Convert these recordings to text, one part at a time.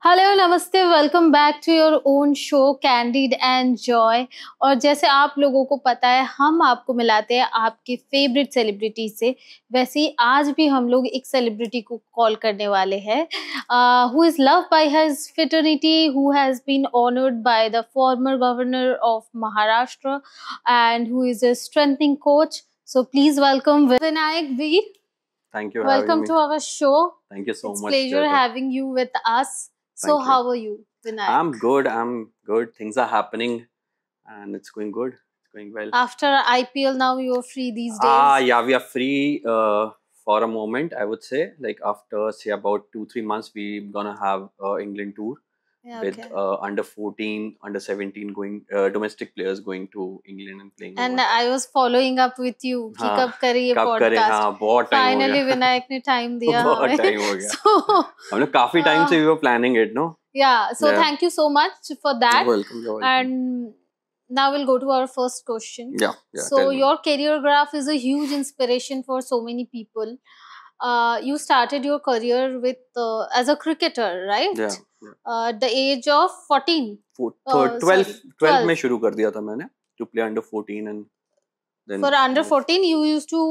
Hello नमस्ते, welcome back to your own show Candid and Joy. और जैसे आप लोगों को पता है, हम आपको मिलाते हैं आपके फेवरेट सेलिब्रिटी से। वैसे ही आज भी हम लोग एक सेलिब्रिटी को कॉल करने वाले हैं who is loved by his fraternity, who has been honoured by the former governor of Maharashtra and who is a strengthening coach. So please welcome Vinayak Veer. Thank you for having Welcome me. to our show. Thank you so It's much, pleasure Jyoti. having you with us. So Thank you. how are you, Vinayak? I'm good. I'm good. Things are happening, and it's going good. It's going well. After IPL, now you're free these days. Yeah, we are free for a moment. I would say, like after say about 2-3 months, we're gonna have England tour Yeah, with okay. under 14, under 17 going domestic players going to England and playing And over there. I was following up with you कि हाँ, कब करें ये कब करें? podcast. हाँ, बहुत time हो Finally गया. विनायक ने time दिया बहुत हमें. टाइम हो गया. So हम लोग काफी टाइम से we were planning it, no? yeah, so Yeah. thank you so much for that. You're welcome. You're welcome. And now we'll go to our first question. Yeah. So Tell me. your career graph is a huge inspiration for so many people. You started your career with as a cricketer, right? Yeah. At the age of 14. 12 में शुरू कर दिया था मैंने to play under 14 and then For under 14, you used to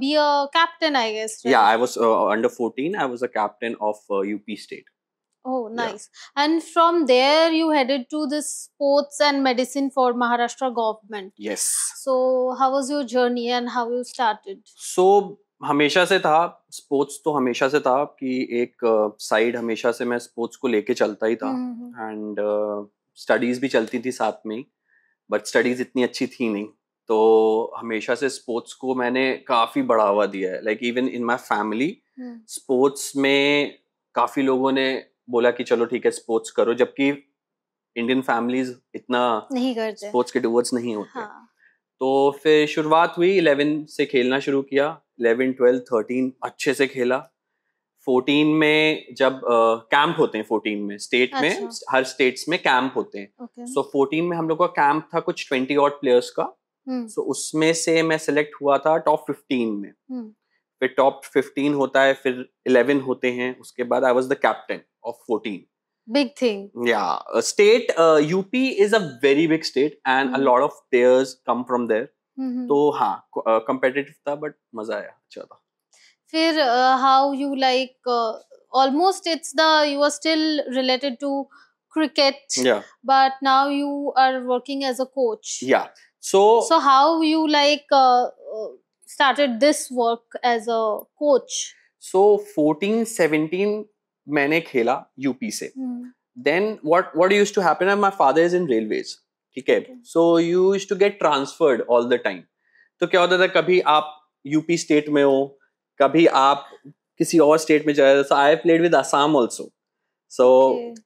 be a captain, I guess, right? Yeah, I was under 14. I was a captain of UP State. Oh, nice. Yeah. And from there, you headed to this sports and medicine for Maharashtra government. Yes. So, how was your journey and how you started? So, हमेशा से था sports, तो हमेशा से था कि एक side हमेशा से मैं स्पोर्ट्स को लेके चलता ही था एंड स्टडीज भी चलती थी साथ में, बट स्टडीज इतनी अच्छी थी नहीं, तो हमेशा से स्पोर्ट्स को मैंने काफी बढ़ावा दिया है. Like even in my family sports में काफी लोगों ने बोला कि चलो ठीक है स्पोर्ट्स करो, जबकि इंडियन फैमिलीज इतना नहीं करते, स्पोर्ट्स के टुवर्ड्स नहीं होते. हाँ. तो फिर शुरुआत हुई 11 से खेलना शुरू किया. 11, 12, 13 अच्छे से खेला. 14 में जब कैंप होते हैं 14 में स्टेट में, हर स्टेट्स में कैंप होते हैं. सो 14 में हम लोग का कैंप था कुछ 20 ऑड प्लेयर्स का. सो उसमें से मैं सिलेक्ट हुआ था टॉप 15 में. फिर टॉप 15 होता है, फिर 11 होते हैं, उसके बाद I was the captain of 14. Big thing. Yeah, state UP is a very big state and a lot of players come from there. तो हाँ competitive था, but मजा आया, अच्छा था. फिर how you like almost it's the you are still related to cricket. Yeah. But now you are working as a coach. Yeah. So how you like started this work as a coach? So 14, 17 मैंने खेला UP से. Then what used to happen, and my father is in railways, ठीक है, so you used to get transferred all the time. तो क्या होता था, कभी आप यूपी स्टेट में हो, कभी आप किसी और स्टेट में जाए. so I played with Assam also. So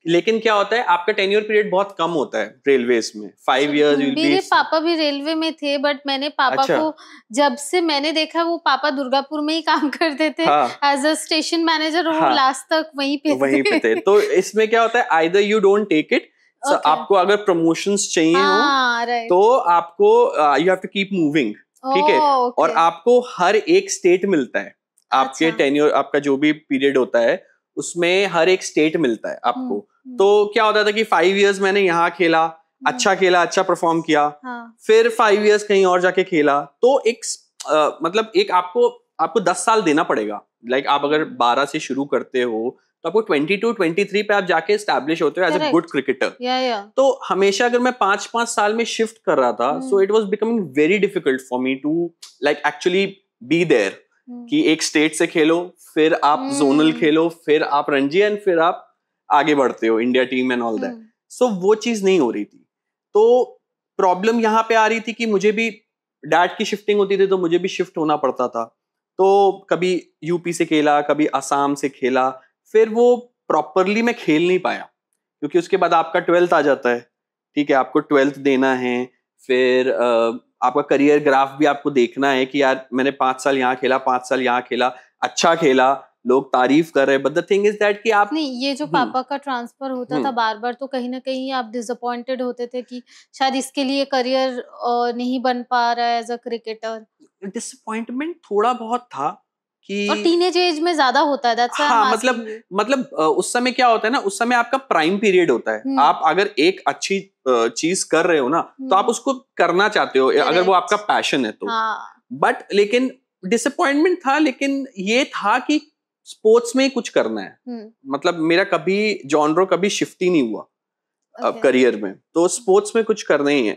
लेकिन क्या होता है, आपका टेन्योर पीरियड बहुत कम होता है रेलवेज में. 5 years you'll be. मेरे पापा भी रेलवे में थे, बट मैंने पापा को जब से मैंने देखा, वो पापा दुर्गापुर में ही काम करते थे एज अ स्टेशन मैनेजर, वो लास्ट तक वहीं पे थे. तो इसमें क्या होता है, either you don't take it. आपको अगर प्रमोशंस चाहिए हो तो आपको you have to keep moving, ठीक है. और आपको हर एक स्टेट मिलता है. आपके टेन्योर, आपका जो भी पीरियड होता है उसमें हर एक स्टेट मिलता है आपको. तो क्या होता था कि 5 years मैंने यहाँ खेला, अच्छा खेला, अच्छा परफॉर्म किया. फिर 5 years कहीं और जाके खेला, तो एक मतलब एक आपको 10 साल देना पड़ेगा. लाइक आप अगर 12 से शुरू करते हो तो आपको 22, 23 पे आप जाके एस्टैब्लिश होते हो एज अ गुड क्रिकेटर. तो हमेशा अगर मैं 5-5 साल में शिफ्ट कर रहा था, so it was becoming very difficult for me to like actually be there. कि एक स्टेट से खेलो, फिर आप जोनल खेलो, फिर आप रणजी, एंड फिर आप आगे बढ़ते हो India team and all that. So वो चीज नहीं हो रही थी. तो प्रॉब्लम यहाँ पे आ रही थी कि मुझे भी डैड की शिफ्टिंग होती थी, तो मुझे भी शिफ्ट होना पड़ता था. तो कभी यूपी से खेला, कभी असम से खेला, फिर वो प्रॉपरली मैं खेल नहीं पाया, क्योंकि उसके बाद आपका 12th आ जाता है, ठीक है, आपको 12th देना है. फिर आपका करियर ग्राफ भी आपको देखना है कि यार मैंने 5 साल यहाँ खेला, 5 साल यहाँ खेला, अच्छा खेला, लोग तारीफ कर रहे हैं, but the thing is that कि आप नहीं, ये जो पापा का ट्रांसफर होता था बार बार, तो कहीं ना कहीं आप डिसअपॉइंटेड होते थे कि शायद इसके लिए करियर नहीं बन पा रहा है एज अ क्रिकेटर. डिसअपॉइंटमेंट थोड़ा बहुत था, कि और टीनेज एज में ज्यादा होता है, that's why हाँ, I'm asking you. मतलब उस समय क्या होता है ना, उस समय आपका प्राइम पीरियड होता है। आप अगर एक अच्छी चीज कर रहे हो ना, तो आप उसको करना चाहते हो, अगर वो आपका पैशन है तो। बट लेकिन डिसअपॉइंटमेंट था, लेकिन ये था कि स्पोर्ट्स में ही कुछ करना है। मतलब मेरा कभी जॉनर कभी शिफ्ट ही नहीं हुआ करियर में, तो स्पोर्ट्स में कुछ करना ही है।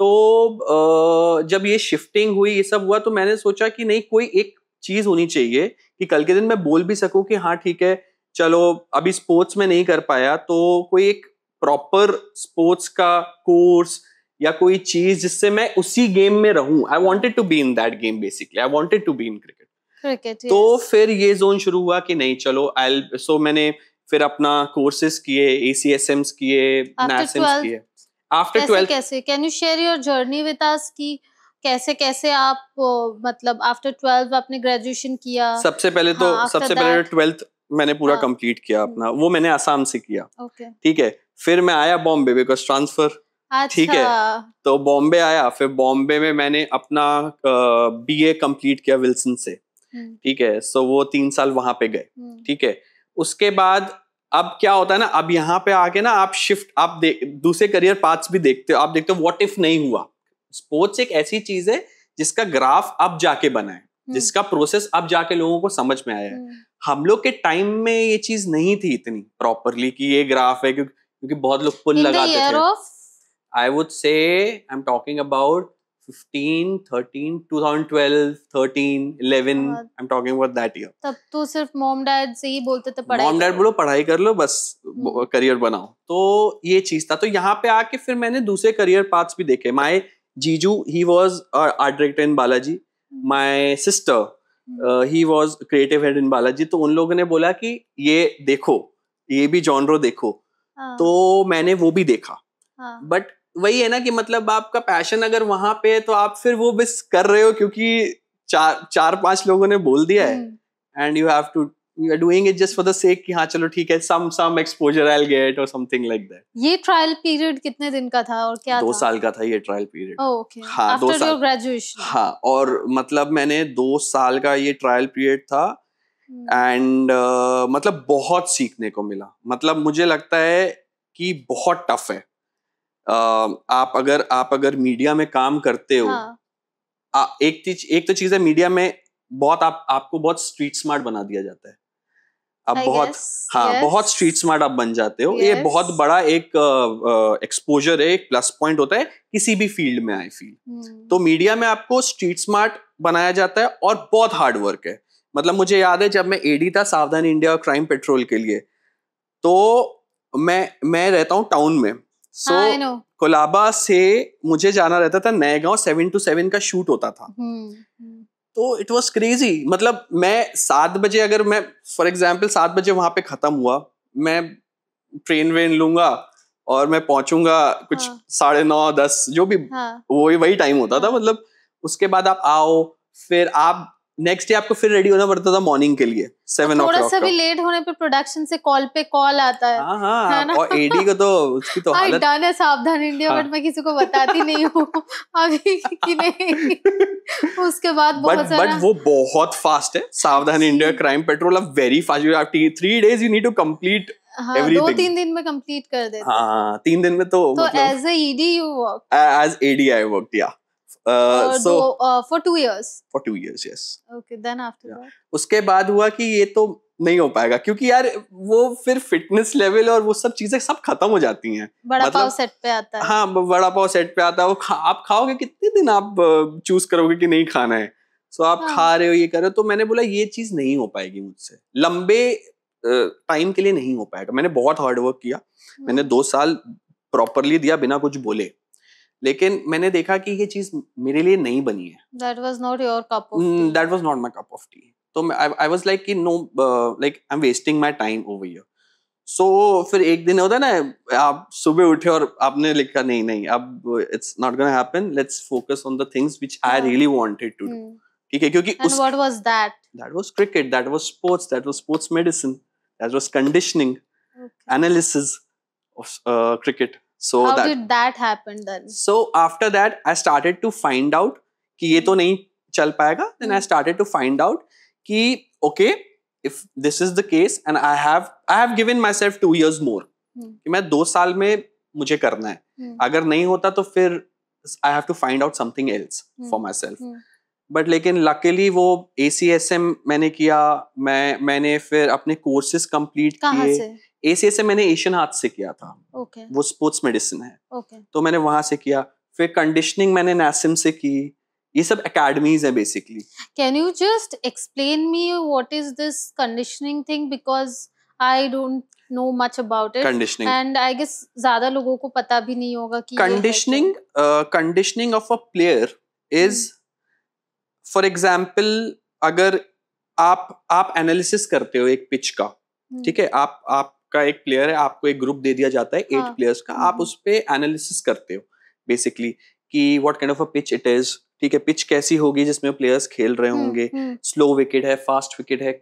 तो जब ये शिफ्टिंग हुई, ये सब हुआ, तो मैंने सोचा कि नहीं, कोई एक चीज होनी चाहिए कि कल के दिन मैं बोल भी सकूं कि हाँ ठीक है, चलो अभी स्पोर्ट्स में नहीं कर पाया, तो कोई एक प्रॉपर स्पोर्ट्स का कोर्स या कोई चीज जिससे मैं उसी गेम में रहूं। I wanted to be in that game, basically I wanted to be in cricket. तो फिर ये जोन शुरू हुआ कि नहीं चलो सो मैंने फिर अपना कोर्सेज किए, ACSMs किए, NASMs किए। आफ्टर 12 कैसे can you share your journey with us कि कैसे आप मतलब आफ्टर 12 आपने ग्रेजुएशन किया? सबसे पहले 12th मैंने पूरा कंप्लीट किया अपना, वो मैंने असम से किया। ठीक है, फिर मैं आया बॉम्बे बिकॉज ट्रांसफर। ठीक है, तो बॉम्बे आया, फिर बॉम्बे में मैंने अपना BA कंप्लीट किया विल्सन से। ठीक है, सो वो 3 साल वहां पे गए। ठीक है, उसके बाद अब क्या होता है ना, अब यहाँ पे आके ना आप शिफ्ट, आप दूसरे करियर पाथ्स भी देखते हो। आप देखते हो व्हाट इफ नहीं हुआ। स्पोर्ट्स एक ऐसी चीज है जिसका ग्राफ अब जाके बना है, जिसका प्रोसेस अब जाके लोगों को समझ में आया है। हम लोग के टाइम में ये चीज नहीं थी इतनी प्रॉपरली कि ये ग्राफ है, क्योंकि बहुत लोग पुल लगाते थे। I would say I'm talking about 15, 13, 2012, 13, 11. I'm talking about that year. तब तो सिर्फ मॉम डैड से ही बोलते थे पढ़ाई मॉम डैड बोलो पढ़ाई कर लो, बस करियर बनाओ। तो ये चीज था। तो यहाँ पे आके फिर मैंने दूसरे करियर पाथ्स भी देखे। माय जीजू he was art director in Balaji, my sister he was creative head in Balaji. तो उन लोगों ने बोला कि ये देखो, ये भी जॉनरो देखो। तो मैंने वो भी देखा। बट वही है ना कि मतलब आपका पैशन अगर वहां पे है तो आप फिर वो बस कर रहे हो क्योंकि 4-5 लोगों ने बोल दिया है, and you are doing it just for the sake कि हाँ चलो ठीक है, some exposure I will get और समथिंग लाइक दैट। ये ट्रायल पीरियड कितने दिन का था और क्या 2 साल का था ये trial period. Okay, after your graduation. हाँ, और मतलब मैंने 2 साल का ये ट्रायल पीरियड था, एंड मतलब बहुत सीखने को मिला। मतलब मुझे लगता है कि बहुत टफ है। आप अगर मीडिया में काम करते हो, एक तो चीज है, मीडिया में बहुत आपको बहुत स्ट्रीट स्मार्ट बना दिया जाता है। आप बहुत स्ट्रीट स्मार्ट आप बन जाते हो। ये बहुत बड़ा एक एक्सपोजर है, एक प्लस पॉइंट होता है किसी भी फील्ड में। आई फील तो मीडिया में आपको स्ट्रीट स्मार्ट बनाया जाता है और बहुत हार्ड वर्क है। मतलब मुझे याद है जब मैं AD था सावधान इंडिया और क्राइम पेट्रोल के लिए, तो मैं रहता हूँ टाउन में। कोलाबा से मुझे जाना रहता था नएगांव, 7 to 7 का शूट होता था। तो इट वाज क्रेजी। मतलब मैं 7 बजे, अगर मैं फॉर एग्जांपल 7 बजे वहां पे खत्म हुआ, मैं ट्रेन वेन लूंगा और मैं पहुंचूंगा कुछ 9:30-10 जो भी, वही टाइम होता था। मतलब उसके बाद आप आओ, फिर आप नेक्स्ट डे आपको फिर रेडी होना पड़ता था मॉर्निंग के लिए 7 o'clock। थोड़ा सा भी लेट होने पे प्रोडक्शन से कॉल आता है। हाँ, और AD को तो उसकी तो हालत डन है सावधान इंडिया, बट मैं किसी को बताती नहीं हूँ अभी कि नहीं। उसके बाद बहुत सारा, बट वो बहुत फास्ट है। Savdhaan India, Crime Patrol are very fast. You have 3 days you need to complete everything। 2-3 दिन में कंप्लीट कर देते। हाँ, 3 दिन में तो as a ED you worked? As AD I worked, yeah। So for 2 years? For 2 years, yes। Okay, then after that? उसके बाद हुआ कि ये तो नहीं हो पाएगा, क्योंकि यार वो फिर फिटनेस लेवल और वो सब चीजें सब खत्म हो जाती हैं। बड़ा पाव सेट पे आता है। हाँ, बड़ा पाव सेट पे आता है। वो आप खाओगे कितने दिन, आप चूज करोगे कि नहीं खाना है, सो आप खा रहे हो, ये कर रहे हो। तो मैंने बोला ये चीज नहीं हो पाएगी मुझसे, लंबे टाइम के लिए नहीं हो पाएगा। मैंने बहुत हार्ड वर्क किया, मैंने 2 साल प्रॉपरली दिया बिना कुछ बोले, लेकिन मैंने देखा कि ये चीज मेरे लिए नहीं बनी है। That was not your cup of tea. That was not my cup of tea. तो I was like कि no, like I'm wasting my time over here. So फिर एक दिन होता है ना, आप सुबह उठे और आपने लिखा नहीं अब it's not gonna happen. Let's focus on the things which I really wanted to do. ठीक है, क्योंकि And what was that? That was cricket. That was sports. That was sports medicine. That was conditioning, analysis of cricket. So how did that happen then? So after that I started to find out कि ये तो नहीं चल पाएगा। Then I started to find out कि okay if this is the case and I have given my self 2 years मोर, कि मैं 2 साल में मुझे करना है, अगर नहीं होता तो फिर I have to find out something else for myself. But लेकिन लकीली वो ACSM मैंने किया, मैंने फिर अपने कोर्सेज कंप्लीट किए. ACSM मैंने एशियन हार्ट से किया था. वो स्पोर्ट्स मेडिसिन है. तो मैंने वहां से किया. फिर कंडीशनिंग मैंने NASM से की. ये सब एकेडमीज है basically. Can you just explain me what is this conditioning thing, because I don't know much about it, conditioning, and I guess ज़्यादा लोगों को पता भी नहीं होगा कि conditioning of a player is for example अगर आप एनालिसिस करते हो एक पिच का, ठीक है, आपका एक प्लेयर है, आपको एक ग्रुप दे दिया जाता है 8 प्लेयर्स का, आप उस पे एनालिसिस करते हो बेसिकली कि what kind of a pitch it is, ठीक है, पिच कैसी होगी जिसमें प्लेयर्स खेल रहे होंगे, स्लो विकेट है, फास्ट विकेट है,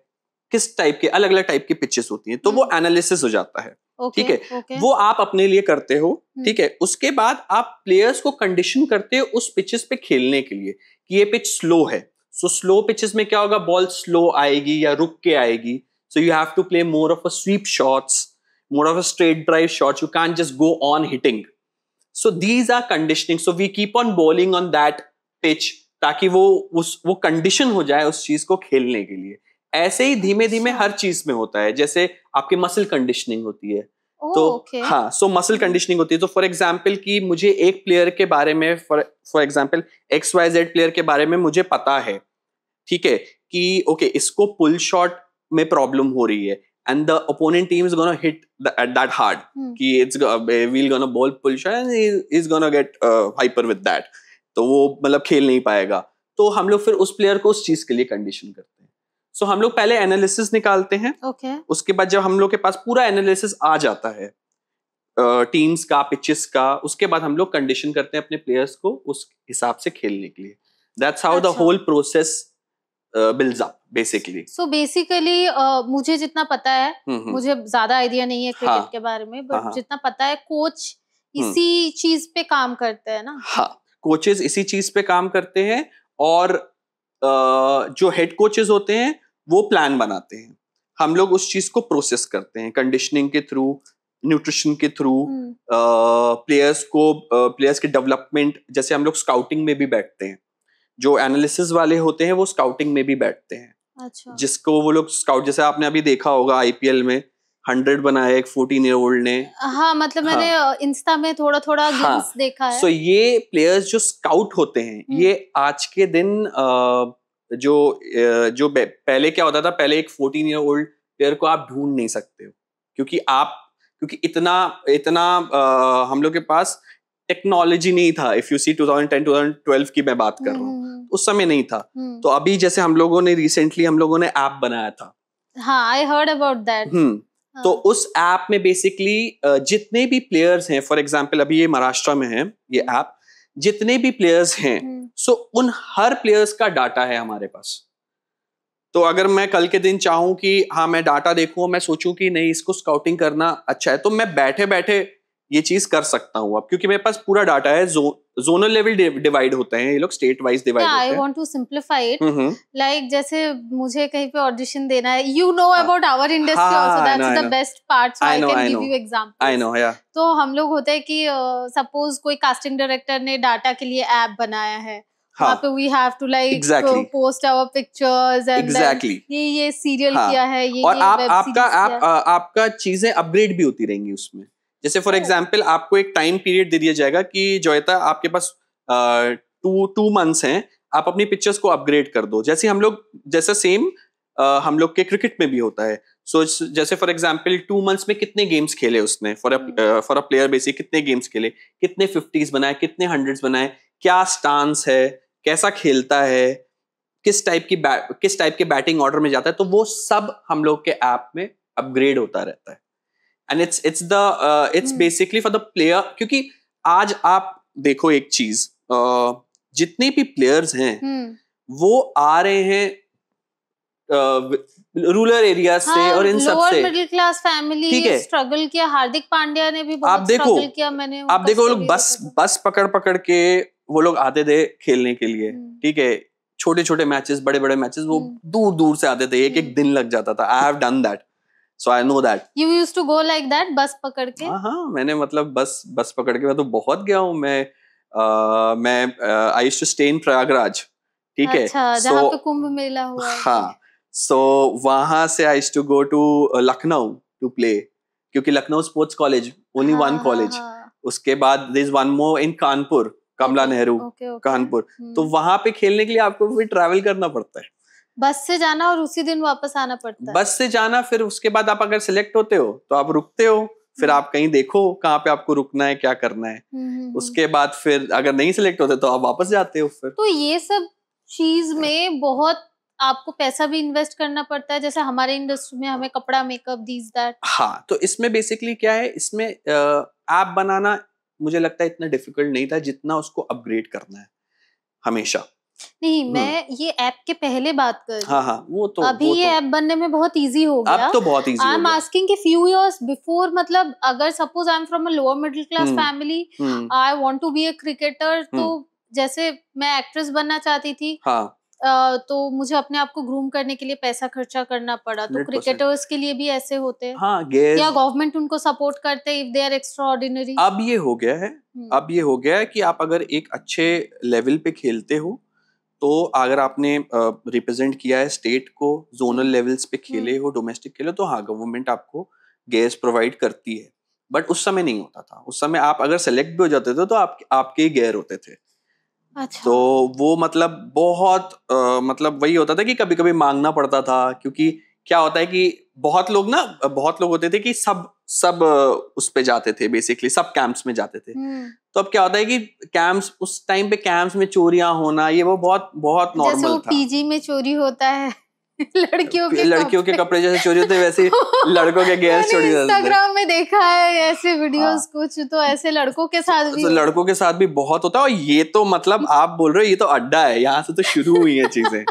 किस टाइप के अलग अलग टाइप की पिचेस होती हैं, तो वो एनालिसिस हो जाता है. ठीक है, वो आप अपने लिए करते हो. ठीक है, उसके बाद आप प्लेयर्स को कंडीशन करते हो उस पिचेस पे खेलने के लिए कि ये पिच स्लो है, सो स्लो पिचेस में क्या होगा, बॉल स्लो आएगी या रुक के आएगी, so you have to play more of a sweep shots, more of a straight drive shots, you can't just go on hitting. So these are conditioning. So we keep on bowling on that pitch ताकि वो condition हो जाए उस चीज को खेलने के लिए. ऐसे ही धीमे धीमे हर चीज में होता है. जैसे आपकी मसल कंडीशनिंग होती है, तो हाँ, सो मसल कंडीशनिंग होती है. तो फॉर एग्जांपल कि मुझे एक प्लेयर के बारे में, फॉर एग्जांपल XYZ प्लेयर के बारे में मुझे पता है, ठीक है, कि ओके इसको पुल शॉट में प्रॉब्लम हो रही है and the opponent team is gonna hit that hard कि it's will gonna ball pull shot and he is gonna get hyper with that, तो वो मतलब खेल नहीं पाएगा. तो हम लोग फिर उस प्लेयर को उस चीज के लिए कंडीशन करते हैं. सो हम लोग पहले एनालिसिस निकालते हैं. उसके बाद जब हम लोग के पास पूरा एनालिसिस आ जाता है टीम्स का, पिचेस का, उसके बाद हम लोग कंडीशन करते हैं अपने प्लेयर्स को उस हिसाब से खेलने के लिए. That's how the whole process builds up basically. So basically मुझे जितना पता है, मुझे ज्यादा आइडिया नहीं है क्रिकेट के बारे में, बट जितना पता है कोच इसी चीज पे काम करते हैं ना. हाँ, कोचेस इसी चीज पे काम करते हैं और जो हेड कोचेस होते हैं वो प्लान बनाते हैं. हम लोग उस चीज को प्रोसेस करते हैं कंडीशनिंग के थ्रू, न्यूट्रिशन के थ्रू, प्लेयर्स के डेवलपमेंट. जैसे हम लोग स्काउटिंग में भी बैठते हैं, जो एनालिसिस वाले होते हैं वो स्काउटिंग में भी बैठते हैं. अच्छा. जिसको वो लोग स्काउट, जैसे आपने अभी देखा होगा IPL में 100 बनाया एक 14-year-old ने. हाँ, मतलब मैंने इंस्टा में थोड़ा थोड़ा ग्लिम्स देखा है. सो ये प्लेयर्स जो स्काउट होते हैं, ये आज के दिन जो पहले क्या होता था, पहले एक 14-year-old प्लेयर को आप ढूंढ नहीं सकते हो क्योंकि इतना हम लोग के पास टेक्नोलॉजी नहीं था. इफ यू सी 2010-2012 की मैं बात कर रहा हूँ, उस समय नहीं था. तो अभी जैसे हम लोगों ने रिसेंटली ऐप बनाया था. हाँ, आई हर्ड अबाउट दैट. तो उस ऐप में बेसिकली जितने भी प्लेयर्स हैं, फॉर एग्जांपल अभी ये महाराष्ट्र में है ये ऐप, जितने भी प्लेयर्स हैं, सो उन हर प्लेयर्स का डाटा है हमारे पास. तो अगर मैं कल के दिन चाहूं कि हाँ मैं डाटा देखूं, मैं सोचूं कि नहीं इसको स्काउटिंग करना अच्छा है, तो मैं बैठे बैठे ये चीज कर सकता हूँ अब, क्योंकि मेरे पास पूरा डाटा है. जोनल लेवल डिवाइड होते हैं ये लोग, स्टेट वाइज डिवाइड होते हैं. I want to simplify it, like जैसे मुझे कहीं पे ऑडिशन देना है, you know about our industry also, that's the best part, so I can give you examples. I know, yeah. तो हम लोग होते हैं कि सपोज कोई कास्टिंग डायरेक्टर ने डाटा के लिए ऐप बनाया है, वहाँ पे we have to like post our pictures and ये सीरियल किया है, ये और आपका चीजें अपग्रेड भी होती रहेंगी उसमें. जैसे फॉर एग्जाम्पल आपको एक टाइम पीरियड दे दिया जाएगा कि जोयता आपके पास 2 months हैं, आप अपनी पिक्चर्स को अपग्रेड कर दो. जैसे हम लोग, जैसा सेम हम लोग के क्रिकेट में भी होता है. सो जैसे फॉर एग्जाम्पल 2 months में कितने गेम्स खेले उसने, फॉर अ प्लेयर बेसिक कितने गेम्स खेले, कितने 50s बनाए, कितने 100s बनाए, क्या स्टांस है, कैसा खेलता है, किस टाइप के बैटिंग ऑर्डर में जाता है, तो वो सब हम लोग के ऐप में अपग्रेड होता रहता है. And it's basically for the player. क्योंकि आज आप देखो एक चीज, जितने भी प्लेयर्स हैं वो आ रहे हैं रूरल एरिया से, और इन सब से मिडिल क्लास फैमिली स्ट्रगल किया. हार्दिक पांड्या ने भी बहुत स्ट्रगल किया. आप देखो लोग बस पकड़ के वो लोग आते थे खेलने के लिए, ठीक है, छोटे छोटे मैचेस, बड़े बड़े मैचेस, वो दूर दूर से आते थे, एक एक दिन लग जाता था। I have done that, so I know that. You used to go like that, bus पकड़ के? हाँ, मैंने मतलब बस पकड़ के मैं तो बहुत गया हूँ। मैं I used to stay in Prayagraj, ठीक है? अच्छा, जहाँ पे कुंभ मेला हुआ है। हाँ, सो वहां से I used to go to Lucknow to play, क्योंकि Lucknow sports college, only one college. उसके बाद there is one more in Kanpur, Kamla Nehru Kanpur. तो वहां पे खेलने के लिए आपको भी ट्रैवल करना पड़ता है, बस से जाना और उसी दिन वापस आना पड़ता है। बस से जाना, फिर उसके बाद आप अगर सिलेक्ट होते हो तो आप रुकते हो, फिर आप कहीं देखो कहाँ पे आपको रुकना है, क्या करना है। उसके बाद फिर अगर नहीं सिलेक्ट होते तो आप वापस जाते हो फिर। तो ये सब चीज में बहुत आपको पैसा भी इन्वेस्ट करना पड़ता है, जैसे हमारे इंडस्ट्री में हमें कपड़ा, मेकअप, दिस दैट। हाँ, तो इसमें बेसिकली क्या है, इसमें ऐप बनाना मुझे लगता है इतना डिफिकल्ट नहीं था जितना उसको अपग्रेड करना है हमेशा। नहीं, मैं ये ऐप के पहले बात कर रही हूँ। हाँ, वो तो अभी ये ऐप बनने में बहुत इजी हो गया। अब तो बहुत इजी हो गया। आई एम आस्किंग कि फ्यू इयर्स बिफोर, मतलब अगर suppose I am from a lower middle class family, I want to be a cricketer, तो जैसे मैं एक्ट्रेस बनना चाहती थी, हाँ, तो मुझे अपने आप को ग्रूम करने के लिए पैसा खर्चा करना पड़ा। तो क्रिकेटर्स के लिए भी ऐसे होते हैं? हाँ, या गवर्नमेंट उनको सपोर्ट करते इफ दे आर एक्स्ट्राऑर्डिनरी? अब ये हो गया है, अब ये हो गया है कि आप अगर एक अच्छे लेवल पे खेलते हो, तो अगर आपने रिप्रेजेंट किया है स्टेट को, जोनल लेवल्स पे खेले हो, डोमेस्टिक खेले, तो हाँ, गवर्नमेंट आपको गेयर्स प्रोवाइड करती है। बट उस समय नहीं होता था। उस समय आप अगर सेलेक्ट भी हो जाते थे तो आपके गेयर होते थे। अच्छा। तो वो मतलब बहुत मतलब वही होता था कि कभी कभी मांगना पड़ता था, क्योंकि क्या होता है कि बहुत लोग होते थे कि सब उस पे जाते थे, बेसिकली सब कैंप्स में जाते थे। तो अब क्या होता है कि कैंप्स, उस टाइम पे कैंप्स में चोरियां होना, ये वो बहुत बहुत नॉर्मल था। पीजी में चोरी होता है लड़कियों के कपड़े जैसे चोरी होते, वैसे लड़कों के गेयर्स चोरी होते थे। इंस्टाग्राम में देखा है ऐसे वीडियोस। कुछ तो ऐसे लड़कों के साथ भी लड़कों के साथ भी बहुत होता है। और ये तो मतलब आप बोल रहे हो, ये तो अड्डा है, यहाँ से तो शुरू हुई है चीजें।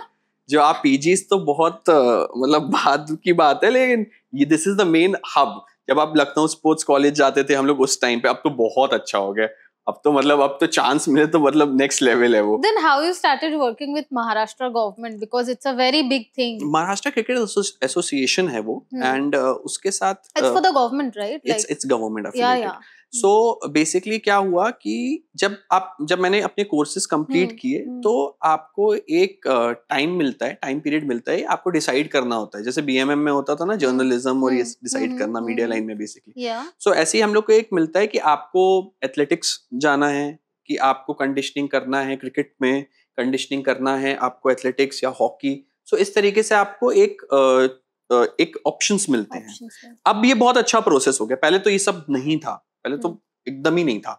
जो आप पीजीज तो बहुत मतलब बाद की बात है, लेकिन ये this is the main hub. जब आप लखनऊ स्पोर्ट्स कॉलेज जाते थे हम लोग उस टाइम पे, अब तो बहुत अच्छा हो गया। अब तो चांस मिले तो मतलब नेक्स्ट लेवल है वो। Then how you started working with Maharashtra government, because it's a very big thing. Maharashtra cricket association है वो, एंड उसके साथ it's for the government, right? It's government affiliated. So basically क्या हुआ कि जब मैंने अपने कोर्सेज कंप्लीट किए, तो आपको एक टाइम मिलता है, टाइम पीरियड मिलता है, आपको डिसाइड करना होता है। जैसे बीएमएम में होता था ना, जर्नलिज्म, और ये डिसाइड करना मीडिया लाइन में बेसिकली। सो ऐसे ही हम लोग को एक मिलता है कि आपको एथलेटिक्स जाना है, कि आपको कंडीशनिंग करना है, क्रिकेट में कंडीशनिंग करना है आपको, एथलेटिक्स या हॉकी। सो इस तरीके से आपको एक ऑप्शंस मिलते हैं। अब ये बहुत अच्छा प्रोसेस हो गया, पहले तो ये सब नहीं था, पहले तो एकदम ही नहीं था।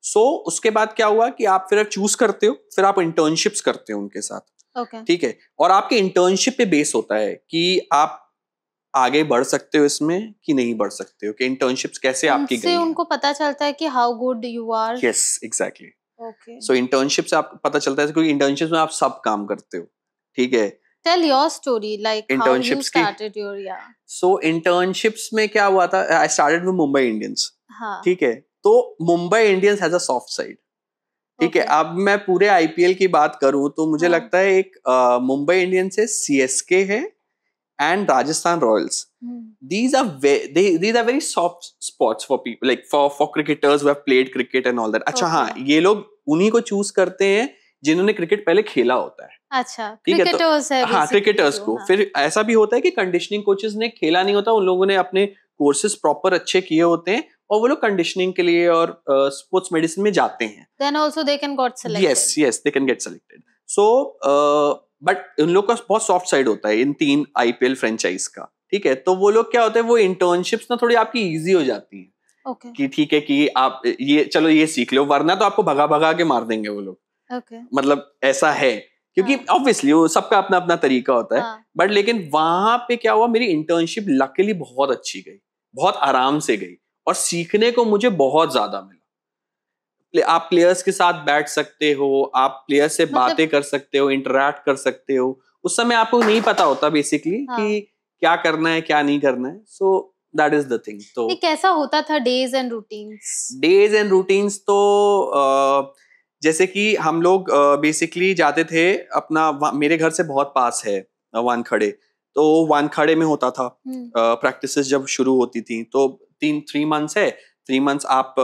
सो उसके बाद क्या हुआ कि आप फिर चूज करते हो, फिर आप इंटर्नशिप्स करते हो उनके साथ, ठीक है? और आपके इंटर्नशिप पे बेस होता है कि आप आगे बढ़ सकते हो इसमें कि नहीं बढ़ सकते हो, कि इंटर्नशिप्स कैसे आपकी गई हैं। उनको पता चलता है कि how good you are. Yes, exactly. So internship से आपको पता चलता है, क्योंकि इंटर्नशिप में आप सब काम करते हो, ठीक है? Tell your story, like how you started your So internships में क्या हुआ था, I started with Mumbai Indians, ठीक है? तो Mumbai Indians has a soft side, ठीक है? अब मैं पूरे आईपीएल की बात करूं तो मुझे लगता है एक मुंबई इंडियंस है, सीएसके है, and Rajasthan Royals. These are very soft spots for people, like for cricketers who have played cricket and all that. अच्छा, हाँ, ये लोग उन्हीं को चूज करते हैं जिन्होंने क्रिकेट पहले खेला होता है। अच्छा, क्रिकेटर्स है, हाँ, क्रिकेटर्स को। फिर ऐसा भी होता है कि कंडीशनिंग कोचेस ने खेला नहीं होता, उन लोगों ने अपने कोर्सेज प्रॉपर अच्छे किए होते हैं, और वो लोग कंडीशनिंग के लिए और स्पोर्ट्स मेडिसिन में जाते हैं। Then also they can got selected. Yes, they can get selected. So but उन लोग का बहुत सॉफ्ट साइड होता है इन 3 आईपीएल फ्रेंचाइज का, ठीक है? तो वो लोग क्या होता है, वो इंटर्नशिप्स ना थोड़ी आपकी इजी हो जाती है, कि ठीक है कि आप ये सीख लो, वरना तो आपको भगा के मार देंगे वो लोग। मतलब ऐसा है, क्योंकि ऑब्वियसली वो सबका अपना अपना तरीका होता है। बट लेकिन वहां पे क्या हुआ, मेरी इंटर्नशिप लकीली बहुत अच्छी गई, बहुत आराम से गई, और सीखने को मुझे बहुत ज्यादा मिला। आप प्लेयर्स के साथ बैठ सकते हो, आप प्लेयर से बातें कर सकते हो, इंटरैक्ट कर सकते हो। उस समय आपको नहीं पता होता बेसिकली कि क्या करना है, क्या नहीं करना है। So that is the thing. तो कैसा होता था डेज एंड रूटीन्स? तो जैसे कि हम लोग बेसिकली जाते थे अपना, मेरे घर से बहुत पास है वानखड़े, तो वानखड़े में होता था प्रैक्टिसेस जब शुरू होती थी, तो 3 मंथ्स है, 3 मंथ्स आप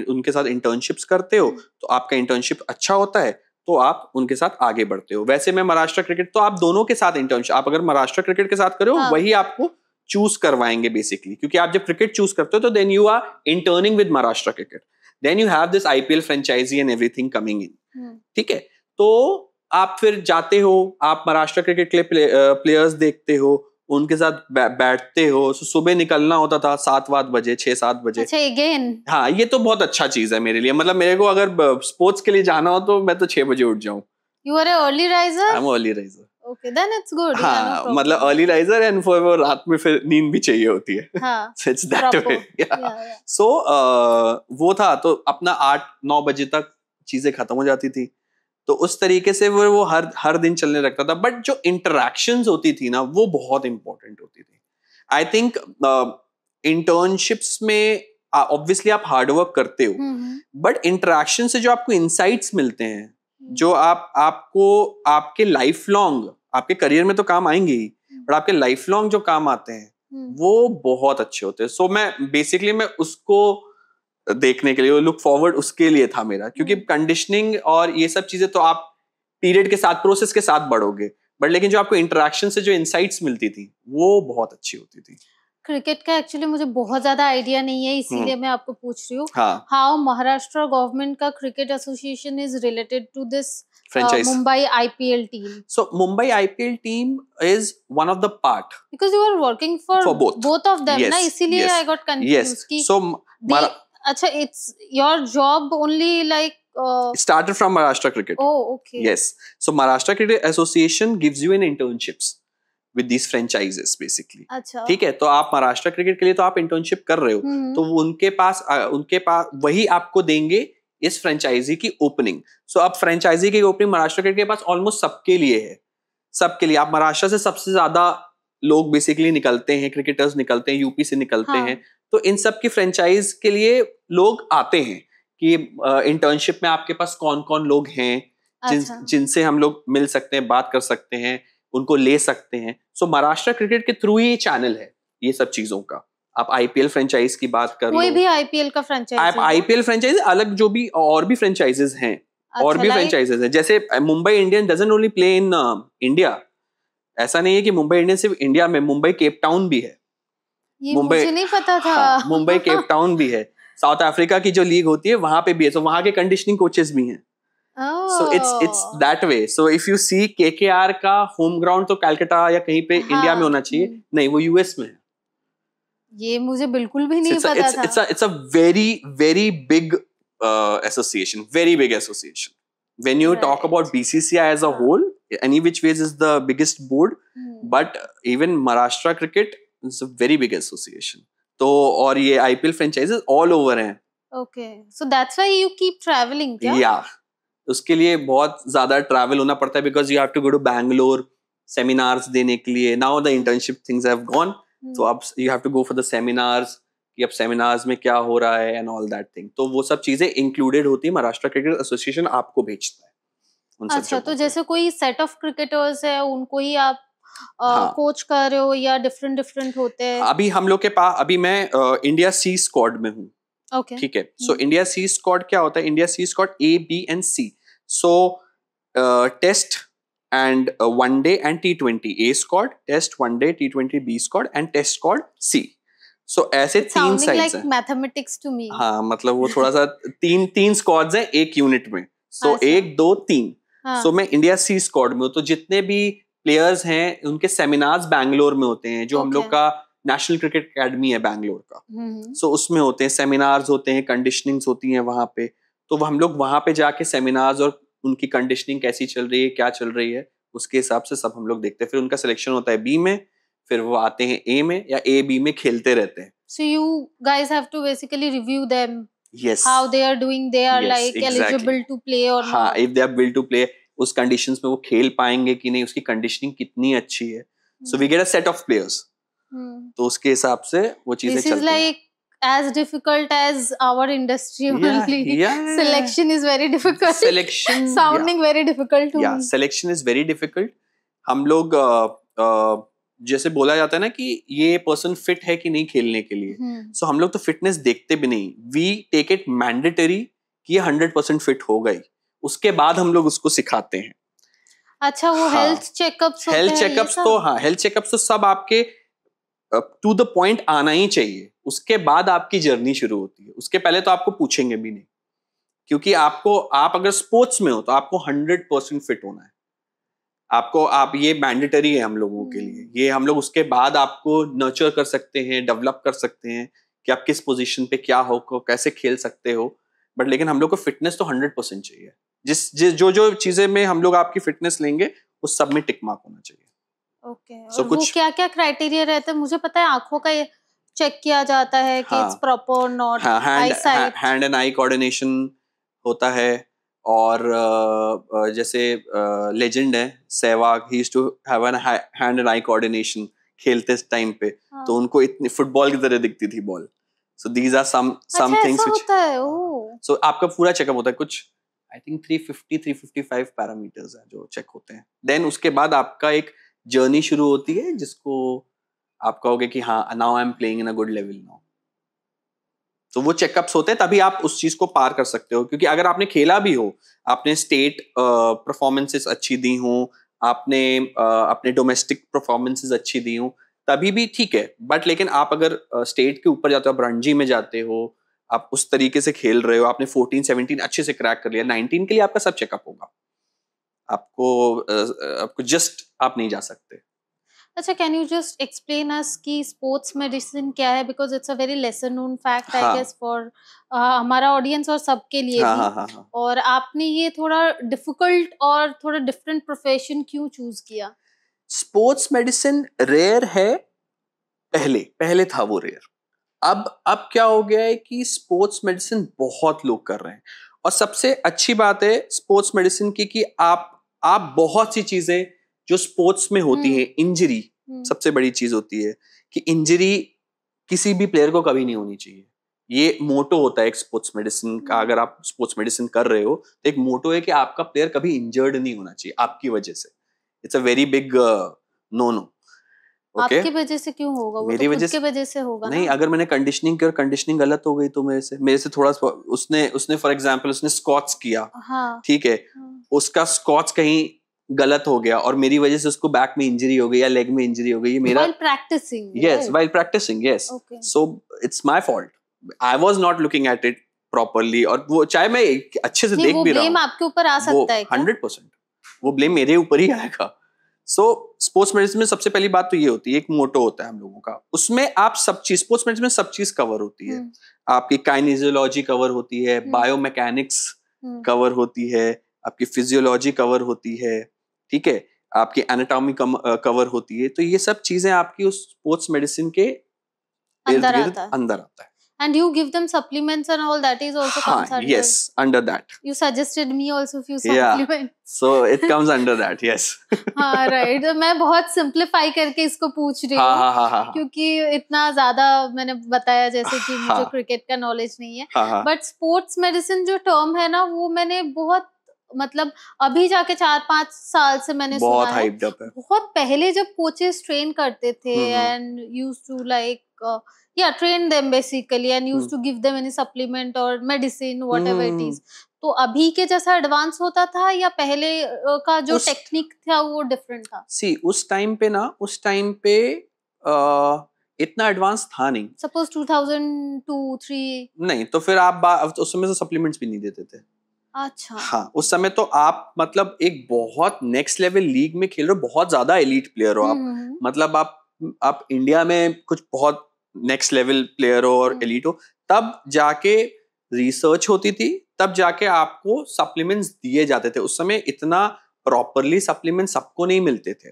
उनके साथ इंटर्नशिप्स करते हो, तो आपका इंटर्नशिप अच्छा होता है तो आप उनके साथ आगे बढ़ते हो। वैसे मैं महाराष्ट्र क्रिकेट, तो आप दोनों के साथ इंटर्नशिप, आप अगर महाराष्ट्र क्रिकेट के साथ करो वही आपको चूज करवाएंगे बेसिकली, क्योंकि आप जब क्रिकेट चूज करते हो तो then you are interning with Maharashtra cricket, then you have this IPL franchise and everything coming in, ठीक है। तो आप फिर जाते हो, आप महाराष्ट्र क्रिकेट के लिए प्लेयर्स देखते हो, उनके साथ बैठते हो, सुबह निकलना होता था 7-8 बजे, 6-7 बजे। अच्छा, again? हाँ, ये तो बहुत अच्छा चीज है मेरे लिए, मतलब मेरे को अगर स्पोर्ट्स के लिए जाना हो तो मैं तो 6 बजे उठ जाऊं। You are an early riser? I'm early riser. Okay, then it's good. हाँ, yeah, no मतलब अर्ली राइजर एंड फॉर वो रात में फिर नींद भी चाहिए होती है। हाँ, so it's that way. Yeah. So वो था, तो अपना 8-9 बजे तक चीजें खत्म हो जाती थी, तो उस तरीके से वो हर दिन चलने लगता था। बट जो इंटरेक्शंस होती थी ना, वो बहुत इंपॉर्टेंट होती थी। आई थिंक इंटर्नशिप्स में ऑब्वियसली आप हार्डवर्क करते हो, बट इंटरेक्शन से जो आपको इंसाइट्स मिलते हैं, जो आपको आपके लाइफ लॉन्ग, आपके करियर में तो काम आएंगे ही, बट आपके लाइफ लॉन्ग जो काम आते हैं वो बहुत अच्छे होते हैं। सो मैं बेसिकली मैं उसको देखने के लिए, लुक फॉरवर्ड उसके लिए था मेरा, क्योंकि कंडीशनिंग और ये सब चीजें तो आप पीरियड के साथ, प्रोसेस के साथ बढ़ोगे, बट लेकिन जो आपको इंटरेक्शन से जो इंसाइट्स मिलती थी वो बहुत अच्छी होती थी। क्रिकेट का एक्चुअली मुझे बहुत ज्यादा आइडिया नहीं है, इसीलिए मैं आपको पूछ रही हूँ। हाउ महाराष्ट्र गवर्नमेंट का cricket association is related to this Mumbai IPL team? So Mumbai IPL team is one of the part. Because you were working for both of them, yes, ना, इसीलिए I got confused. Yes. So अच्छा, it's your job only like started from Maharashtra Cricket. Oh, okay. Yes. So Maharashtra Cricket Association gives you an internships with these franchises basically. अच्छा, ठीक है, तो आप Maharashtra cricket के लिए तो आप इंटर्नशिप कर रहे हो, तो उनके पास वही आपको देंगे इस फ्रेंचाइजी की ओपनिंग। सो अब फ्रेंचाइजी की ओपनिंग महाराष्ट्र क्रिकेट के पास ऑलमोस्ट सबके लिए है, सबके लिए। आप महाराष्ट्र से सबसे ज्यादा लोग बेसिकली निकलते हैं, क्रिकेटर्स निकलते हैं, यूपी से निकलते हैं, तो इन सब की फ्रेंचाइज के लिए लोग आते हैं कि इंटर्नशिप में आपके पास कौन कौन लोग हैं जिनसे हम लोग मिल सकते हैं, बात कर सकते हैं, उनको ले सकते हैं। सो महाराष्ट्र क्रिकेट के थ्रू ही चैनल है ये सब चीजों का। आप आईपीएल फ्रेंचाइज की बात कर लो, कोई भी आईपीएल का फ्रेंचाइज, आईपीएल फ्रेंचाइज अलग, जो भी और भी फ्रेंचाइजेस हैं, और भी फ्रेंचाइजेस हैं, जैसे Mumbai Indian doesn't only play in India. ऐसा नहीं है कि मुंबई इंडियन सिर्फ इंडिया में, मुंबई केप टाउन भी है। ये मुझे नहीं पता था। मुंबई केप टाउन भी है। साउथ अफ्रीका की जो लीग होती है वहां पे भी है, तो वहां के कंडीशनिंग कोचेस भी हैं। So it's that way. So if you see KKR का होम ग्राउंड तो कलकत्ता या कहीं पे इंडिया में होना चाहिए, नहीं, वो यूएस में है। ये मुझे बिल्कुल भी नहीं पता था। It's a very big association, very big association. When you talk about BCCI as a whole, any which ways is the biggest board, but even Maharashtra Cricket is a very big association. तो और ये IPL franchises all over हैं। Okay, so that's why you keep traveling, क्या? Yeah. उसके लिए बहुत ज्यादा travel होना पड़ता है, because you have to go to Bangalore seminars देने के लिए। Now the internship things have gone, तो अब you have to go for the seminars, कि अब सेमिनार्स में क्या हो रहा है एंड ऑल दैट थिंग। तो वो सब चीजें इंक्लूडेड होती है, महाराष्ट्र क्रिकेट एसोसिएशन आपको भेजता है। अच्छा, तो जैसे कोई सेट ऑफ क्रिकेटर्स है, उनको ही आप कोच कर रहे हो या डिफरेंट होते हैं? अभी हम लोग के पास, अभी मैं इंडिया सी स्क्वाड में हूँ। Okay. ठीक है। सो इंडिया सी स्क्वाड क्या होता है? India C squad A, B and C. So test and one day and T20 A squad, test one day T20 B squad and test squad C. So ऐसे 3 sides हैं। Mathematics to me. हाँ, मतलब वो थोड़ा सा तीन स्क्वाड्स हैं एक यूनिट में। सो 1 2 3। सो मैं इंडिया सी स्क्वाड में हूँ, तो जितने भी प्लेयर्स हैं उनके सेमिनार्स बैंगलोर में होते हैं, जो हम लोग का नेशनल क्रिकेट एकेडमी है बैंगलोर का। सो उसमें होते हैं सेमिनार्स, होते हैं कंडीशनिंग्स होती हैं वहां पे। तो हम लोग वहां पे जाके सेमिनार्स और उनकी कंडीशनिंग कैसी चल रही है, क्या चल रही है, उसके हिसाब से सब हम लोग देखते हैं। फिर उनका सिलेक्शन होता है बी में, फिर वो आते हैं ए में, या ए बी में खेलते रहते हैं। So you guys have to basically review them. Yes. How they are doing, they are like eligible to play or not. हाँ, if they are able to play, उस कंडीशंस में वो खेल पाएंगे कि नहीं, उसकी कंडीशनिंग कितनी अच्छी है। So we get a set of players. तो उसके हिसाब से वो चीजें चलती हैं। This is like as difficult as our industry only. Selection is very difficult. Selection sounding very difficult to me. Selection is very difficult. हम लोग जैसे बोला जाता है ना कि ये पर्सन फिट है कि नहीं खेलने के लिए, सो हम लोग तो फिटनेस देखते भी नहीं. वी टेक इट मैंडेटरी कि ये 100% फिट हो गई, उसके बाद हम लोग उसको सिखाते हैं. अच्छा, वो हेल्थ चेकअप्स हेल्थ चेकअप्स तो हेल्थ चेकअप्स तो सब आपके टू द पॉइंट आना ही चाहिए. उसके बाद आपकी जर्नी शुरू होती है. उसके पहले तो आपको पूछेंगे भी नहीं, क्योंकि आप अगर स्पोर्ट्स में हो तो आपको 100% फिट होना है. आप ये मैंडेटरी है हम लोगों के लिए. ये हम लोग उसके बाद आपको नर्चर कर सकते हैं, डेवलप कर सकते हैं कि आप किस पोजीशन पे क्या हो, कैसे खेल सकते हो. बट लेकिन हम लोग को फिटनेस तो 100% चाहिए. जो चीजें में हम लोग आपकी फिटनेस लेंगे उस सब में टिक मार्क होना चाहिए. ओके. और वो क्या क्या क्राइटेरिया रहता है? मुझे पता है आंखों का चेक किया जाता है कि it's proper not, hand and eye coordination होता है. और जैसे लेजेंड है Sehwag, he used to have an hand and eye coordination खेलते टाइम पे. तो उनको इतनी फुटबॉल की तरह दिखती थी ball. So these are some things which होता है. ओह, सो आपका पूरा चेकअप होता है. कुछ आई थिंक 355 पैरामीटर्स हैं जो चेक होते हैं. देन उसके बाद आपका एक जर्नी शुरू होती है जिसको आप कहोगे कि हाँ, now I am playing in a good level now. तो वो चेकअप्स होते हैं, तभी आप उस चीज को पार कर सकते हो. क्योंकि अगर आपने खेला भी हो, आपने स्टेट परफॉर्मेंसेस अच्छी दी हो, आपने अपने डोमेस्टिक परफॉर्मेंसेस अच्छी दी हो, तभी भी ठीक है. बट लेकिन आप अगर स्टेट के ऊपर जाते हो, आप रणजी में जाते हो, आप उस तरीके से खेल रहे हो, आपने 14-17 अच्छे से क्रैक कर लिया, 19 के लिए आपका सब चेकअप होगा. आपको जस्ट आप नहीं जा सकते. अच्छा, can you just explain us कि स्पोर्ट्स मेडिसिन क्या है? Because it's a very lesser known fact I guess for हमारा ऑडियंस और सबके लिए भी. और आपने ये थोड़ा डिफिकल्ट और थोड़ा डिफरेंट प्रोफेशन क्यों चूज किया? स्पोर्ट्स मेडिसिन रेयर है. पहले था वो रेयर. अब क्या हो गया है कि स्पोर्ट्स मेडिसिन बहुत लोग कर रहे हैं. और सबसे अच्छी बात है स्पोर्ट्स मेडिसिन की कि आप बहुत सी चीजें जो स्पोर्ट्स में होती है, इंजरी सबसे बड़ी चीज होती है कि इंजरी किसी भी प्लेयर को कभी नहीं होनी चाहिए. ये मोटो होता है एक स्पोर्ट्स मेडिसिन का. अगर आप स्पोर्ट्स मेडिसिन कर रहे हो तो एक मोटो है कि आपका प्लेयर कभी इंजर्ड नहीं होना चाहिए आपकी वजह से. It's a very big no. आपकी वजह से क्यों होगा? वो मेरी वजह से होगा नहीं ना? अगर मैंने कंडीशनिंग की और कंडीशनिंग गलत हो गई तो मेरे से थोड़ा उसने फॉर एग्जांपल उसने स्क्वाट्स किया, ठीक है, उसका स्क्वाट्स कहीं गलत हो गया और मेरी वजह से उसको बैक में इंजरी हो गई या लेग में इंजरी हो गई. ये मेरा while practicing, yes. So it's my fault. I was not looking at it properly. और वो चाहे मैं अच्छे से देख भी रहा हूँ, ब्लेम आपके ऊपर आ सकता है क्या? 100% वो ब्लेम मेरे ऊपर ही आएगा. सो स्पोर्ट्स मेडिसिन में सबसे पहली बात तो ये होती है, एक मोटो होता है हम लोगों का, उसमें आप सब चीज, स्पोर्ट्स मेडिसिन में सब चीज कवर होती है. आपकी काइनेजियोलॉजी कवर होती है, बायोमैकेनिक्स कवर होती है, आपकी फिजियोलॉजी कवर होती है, ठीक है, आपकी एनाटॉमी कवर होती है. तो ये सब चीजें आपकी उस स्पोर्ट्स मेडिसिन के अंदर आता है. And you give them supplements and all that is also comes under. Yes, under that. You suggested me also few supplements. Yeah. So it comes under that, yes. हाँ, right. तो मैं बहुत simplify करके इसको पूछ रही हूँ, क्योंकि इतना ज्यादा मैंने बताया जैसे कि मुझे क्रिकेट का नॉलेज नहीं है. But sports medicine जो टर्म है ना, वो मैंने बहुत मतलब अभी जाके 4-5 साल से मैंने सुना है. बहुत पहले जब कोचेस ट्रेन करते थे and used to like train them basically and used to give them any supplement or medicine whatever it is. तो अभी के जैसा एडवांस होता था या पहले का जो टेक्निक था वो डिफरेंट था? सी उस टाइम पे इतना एडवांस था नहीं. सपोज 2002-3 नहीं तो फिर आप उस समय तो सप्लीमेंट्स भी नहीं देते थे. अच्छा. हाँ, उस समय तो आप मतलब एक बहुत नेक्स्ट लेवल लीग में खेल रहे हो, बहुत ज्यादा एलीट प्लेयर हो आप. मतलब आप इंडिया में कुछ बहुत नेक्स्ट लेवल प्लेयर हो और एलीट हो, तब जाके रिसर्च होती थी, तब जाके आपको सप्लीमेंट्स दिए जाते थे. उस समय इतना प्रॉपरली सप्लीमेंट सबको नहीं मिलते थे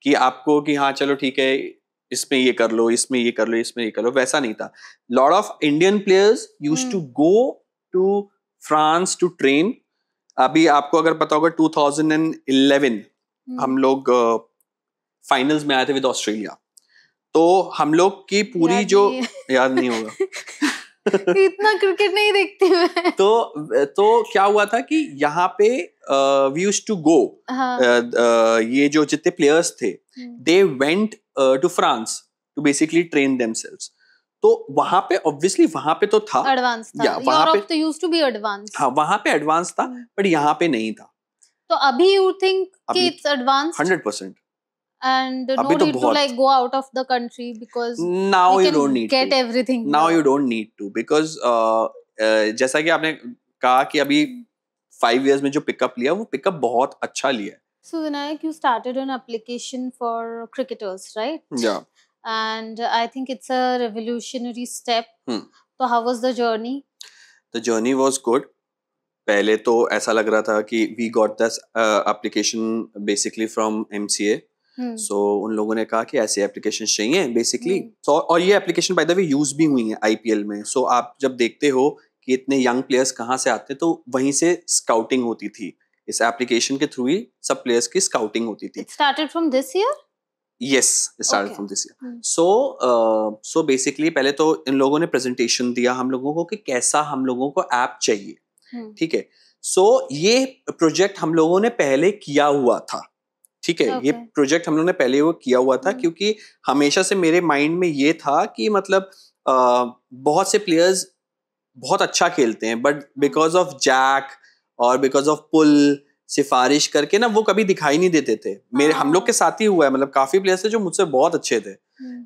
कि आपको कि हाँ चलो ठीक है इसमें ये कर लो, इसमें ये कर लो, इसमें ये कर लो, वैसा नहीं था. Lot of Indian players used to go to France to train. अभी आपको अगर पता होगा 2011 हम लोग फाइनल्स में आए थे विद ऑस्ट्रेलिया. तो हम लोग की पूरी जो याद नहीं होगा इतना क्रिकेट नहीं देखती मैं। तो क्या हुआ था कि यहाँ पे वी यूज्ड टू गो, ये जो जितने प्लेयर्स थे they went to France to basically train themselves. तो वहां पे ऑब्वियसली वहां पे तो था एडवांस था, यूरोप तो यूज्ड टू बी एडवांस। हाँ, वहां पे एडवांस था, बट यहाँ पे नहीं था। तो अभी यू थिंक कि it's advanced? 100%। And no need to like go out of the country because now you don't need get to. everything. Now you don't need to because जैसा कि आपने कहा कि अभी 5 years में जो पिकअप लिया वो पिकअप बहुत अच्छा लिया है। So Vinayak, you started an application for cricketers, right? Yeah. And I think it's a revolutionary step. So how was the journey? The journey was good. पहले तो ऐसा लग रहा था कि we got this application basically from MCA. So उन लोगों ने कहा कि ऐसे एप्लीकेशन चाहिए बेसिकली। और ये application by the way use भी हुई है आईपीएल में। सो आप जब देखते हो कि इतने यंग प्लेयर्स कहाँ से आते हैं, तो वहीं से स्काउटिंग होती थी। इस एप्लीकेशन के थ्रू ही सब प्लेयर्स की स्काउटिंग होती थी। It started from this year? Yes, it started from this year. So basically पहले तो इन लोगों ने प्रेजेंटेशन दिया हम लोगों को कि कैसा हम लोगों को ऐप चाहिए। ठीक है। सो ये प्रोजेक्ट हम लोगों ने पहले किया हुआ था। ठीक है। ये प्रोजेक्ट हम लोगों ने पहले वो किया हुआ था क्योंकि हमेशा से मेरे माइंड में ये था कि मतलब बहुत से प्लेयर्स बहुत अच्छा खेलते हैं, बट बिकॉज ऑफ जैक और बिकॉज ऑफ पुल सिफारिश करके ना वो कभी दिखाई नहीं देते थे। मेरे हम लोग के साथ ही हुआ है, मतलब काफी प्लेयर्स थे जो मुझसे बहुत अच्छे थे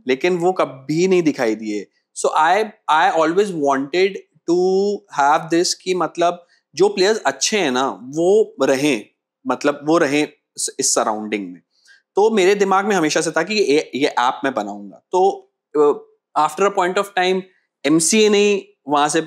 लेकिन वो कभी नहीं दिखाई दिए। So I always wanted to have this कि मतलब जो प्लेयर्स अच्छे हैं ना वो रहें, मतलब वो रहें इस सराउंडिंग में। तो मेरे दिमाग में हमेशा से था कि ये ऐप मैं बनाऊंगा। तो after a point of time MCA ने वहां से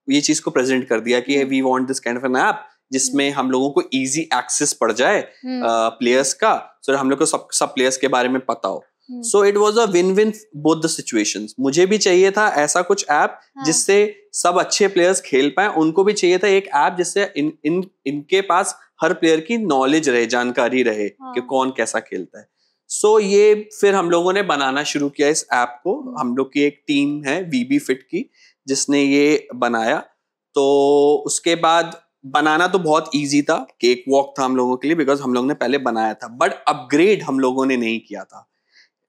ये चीज को प्रेजेंट कर दिया कि we want this kind of an app जिसमें हम लोगों को इजी एक्सेस पड़ जाए प्लेयर्स का, सो हम लोग को सब प्लेयर्स के बारे में पता हो। सो it was a win win both the situations. मुझे भी चाहिए था ऐसा कुछ ऐप जिससे सब अच्छे प्लेयर्स खेल पाए, उनको भी चाहिए था एक ऐप जिससे इनके पास हर प्लेयर की नॉलेज रहे, जानकारी रहे कि कौन कैसा खेलता है। सो ये फिर हम लोगों ने बनाना शुरू किया इस ऐप को। हम लोग की एक टीम है वीबी फिट की जिसने ये बनाया। तो उसके बाद बनाना तो बहुत इजी था, केक वॉक था हम लोगों के लिए बिकॉज हम लोगों ने पहले बनाया था, बट अपग्रेड हम लोगों ने नहीं किया था।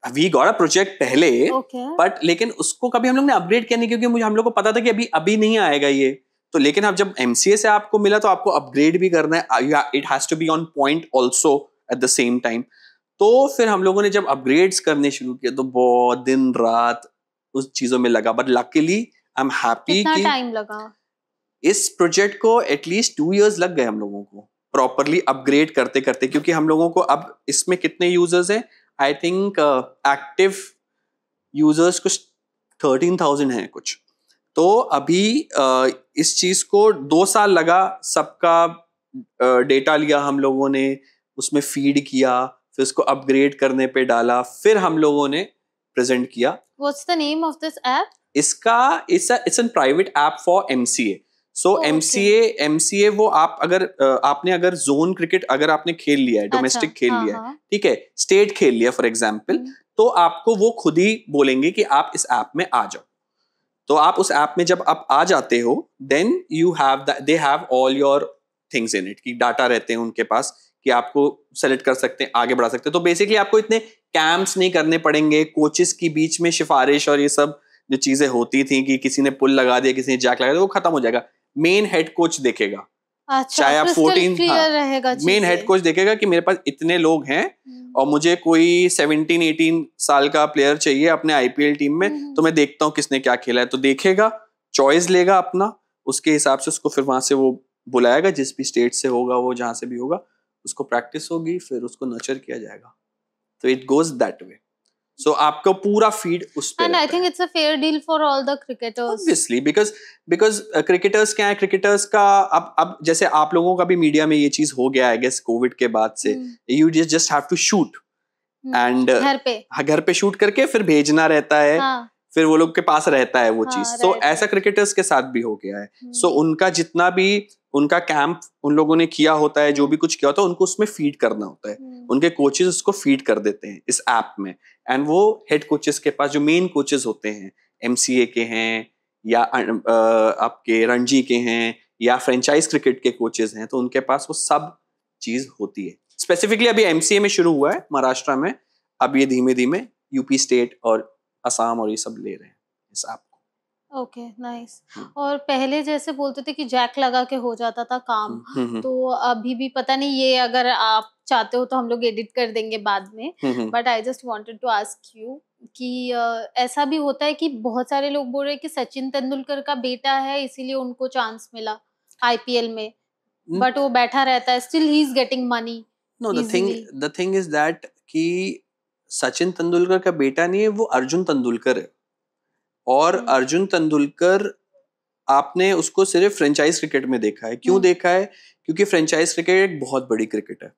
वी गॉट अ प्रोजेक्ट पहले, बट लेकिन उसको कभी हम लोग ने अपग्रेड किया नहीं क्योंकि मुझे हम लोग को पता था कि अभी नहीं आएगा ये। तो लेकिन अब जब एमसीए से आपको मिला तो आपको अपग्रेड भी करना है, it has to be on point also at the same time. तो फिर हम लोगों ने जब अपग्रेड्स करने शुरू किए तो बहुत दिन रात उस चीजों में लगा, but luckily I am happy. कितना टाइम लगा इस प्रोजेक्ट को? एटलीस्ट 2 years लग गए हम लोगों को प्रॉपरली अपग्रेड करते करते, क्योंकि हम लोगों को अब इसमें कितने यूजर्स हैं, आई थिंक एक्टिव यूजर्स कुछ 13,000 हैं कुछ। तो अभी इस चीज को 2 साल लगा, सबका डेटा लिया हम लोगों ने, उसमें फीड किया, फिर उसको अपग्रेड करने पे डाला, फिर हम लोगों ने प्रेजेंट किया। What's the name of this app? इसका it's an private app for MCA. So MCA वो आप आपने अगर जोन क्रिकेट अगर आपने खेल लिया है, डोमेस्टिक खेल लिया है, ठीक है, स्टेट खेल लिया फॉर एग्जाम्पल, तो आपको वो खुद ही बोलेंगे कि आप इस ऐप में आ जाओ। तो आप उस ऐप में जब आप आ जाते हो then they have all your things in it, कि डाटा रहते हैं उनके पास कि आपको सेलेक्ट कर सकते हैं, आगे बढ़ा सकते हैं। तो बेसिकली आपको इतने कैंप्स नहीं करने पड़ेंगे, कोचेस की बीच में सिफारिश और ये सब जो चीजें होती थी कि किसी ने पुल लगा दिया, किसी ने जैक लगा दिया, वो खत्म हो जाएगा। मेन हेड कोच देखेगा। अच्छा, चाहे आप 14 रहेगा, मेन हेड कोच देखेगा कि मेरे पास इतने लोग हैं और मुझे कोई 17-18 साल का प्लेयर चाहिए अपने आईपीएल टीम में, तो मैं देखता हूँ किसने क्या खेला है। तो देखेगा, चॉइस लेगा अपना, उसके हिसाब से उसको फिर वहां से वो बुलाएगा, जिस भी स्टेट से होगा वो, जहां से भी होगा, उसको प्रैक्टिस होगी, फिर उसको नर्चर किया जाएगा। तो it goes that way. So आपको पूरा फीड उस पे। And I think it's a fair deal for all the cricketers. Obviously, because cricketers क्या है, cricketers का अब जैसे आप लोगों का भी मीडिया में ये चीज हो गया है, गेस कोविड के बाद से, you just have to shoot and घर पे शूट करके फिर भेजना रहता है, फिर वो लोग के पास रहता है वो चीज। तो ऐसा क्रिकेटर्स के साथ भी हो गया है। सो उनका जितना भी उनका कैंप उन लोगों ने किया होता है, जो भी कुछ किया होता है उनको उसमें फीड करना होता है, उनके कोचेस उसको फीड कर देते हैं इस ऐप में। एंड वो हेड कोचेस के पास जो मेन कोचेस होते हैं, एमसीए के हैं या आपके रणजी के हैं या फ्रेंचाइज क्रिकेट के कोचेस हैं, तो उनके पास वो सब चीज होती है। स्पेसिफिकली अभी एमसीए में शुरू हुआ है महाराष्ट्र में, अब ये धीमे धीमे यूपी स्टेट और असम और ये सब ले रहे हैं इस ऐप को। Okay, nice. और पहले जैसे बोलते थे कि जैक लगा के हो जाता था काम, तो अभी भी पता नहीं, ये अगर आप चाहते हो तो हम लोग एडिट कर देंगे बाद में, but I just wanted to ask you कि ऐसा भी होता है कि बहुत सारे लोग बोल रहे हैं कि सचिन तेंदुलकर का बेटा है इसीलिए उनको चांस मिला आईपीएल में, बट वो बैठा रहता है, still he is getting money. No, the thing is that कि सचिन तेंदुलकर का बेटा नहीं है, वो अर्जुन तेंदुलकर है। और अर्जुन तेंदुलकर आपने उसको सिर्फ फ्रेंचाइज क्रिकेट में देखा है। क्यों देखा है? क्योंकि फ्रेंचाइज क्रिकेट एक बहुत बड़ी क्रिकेट है,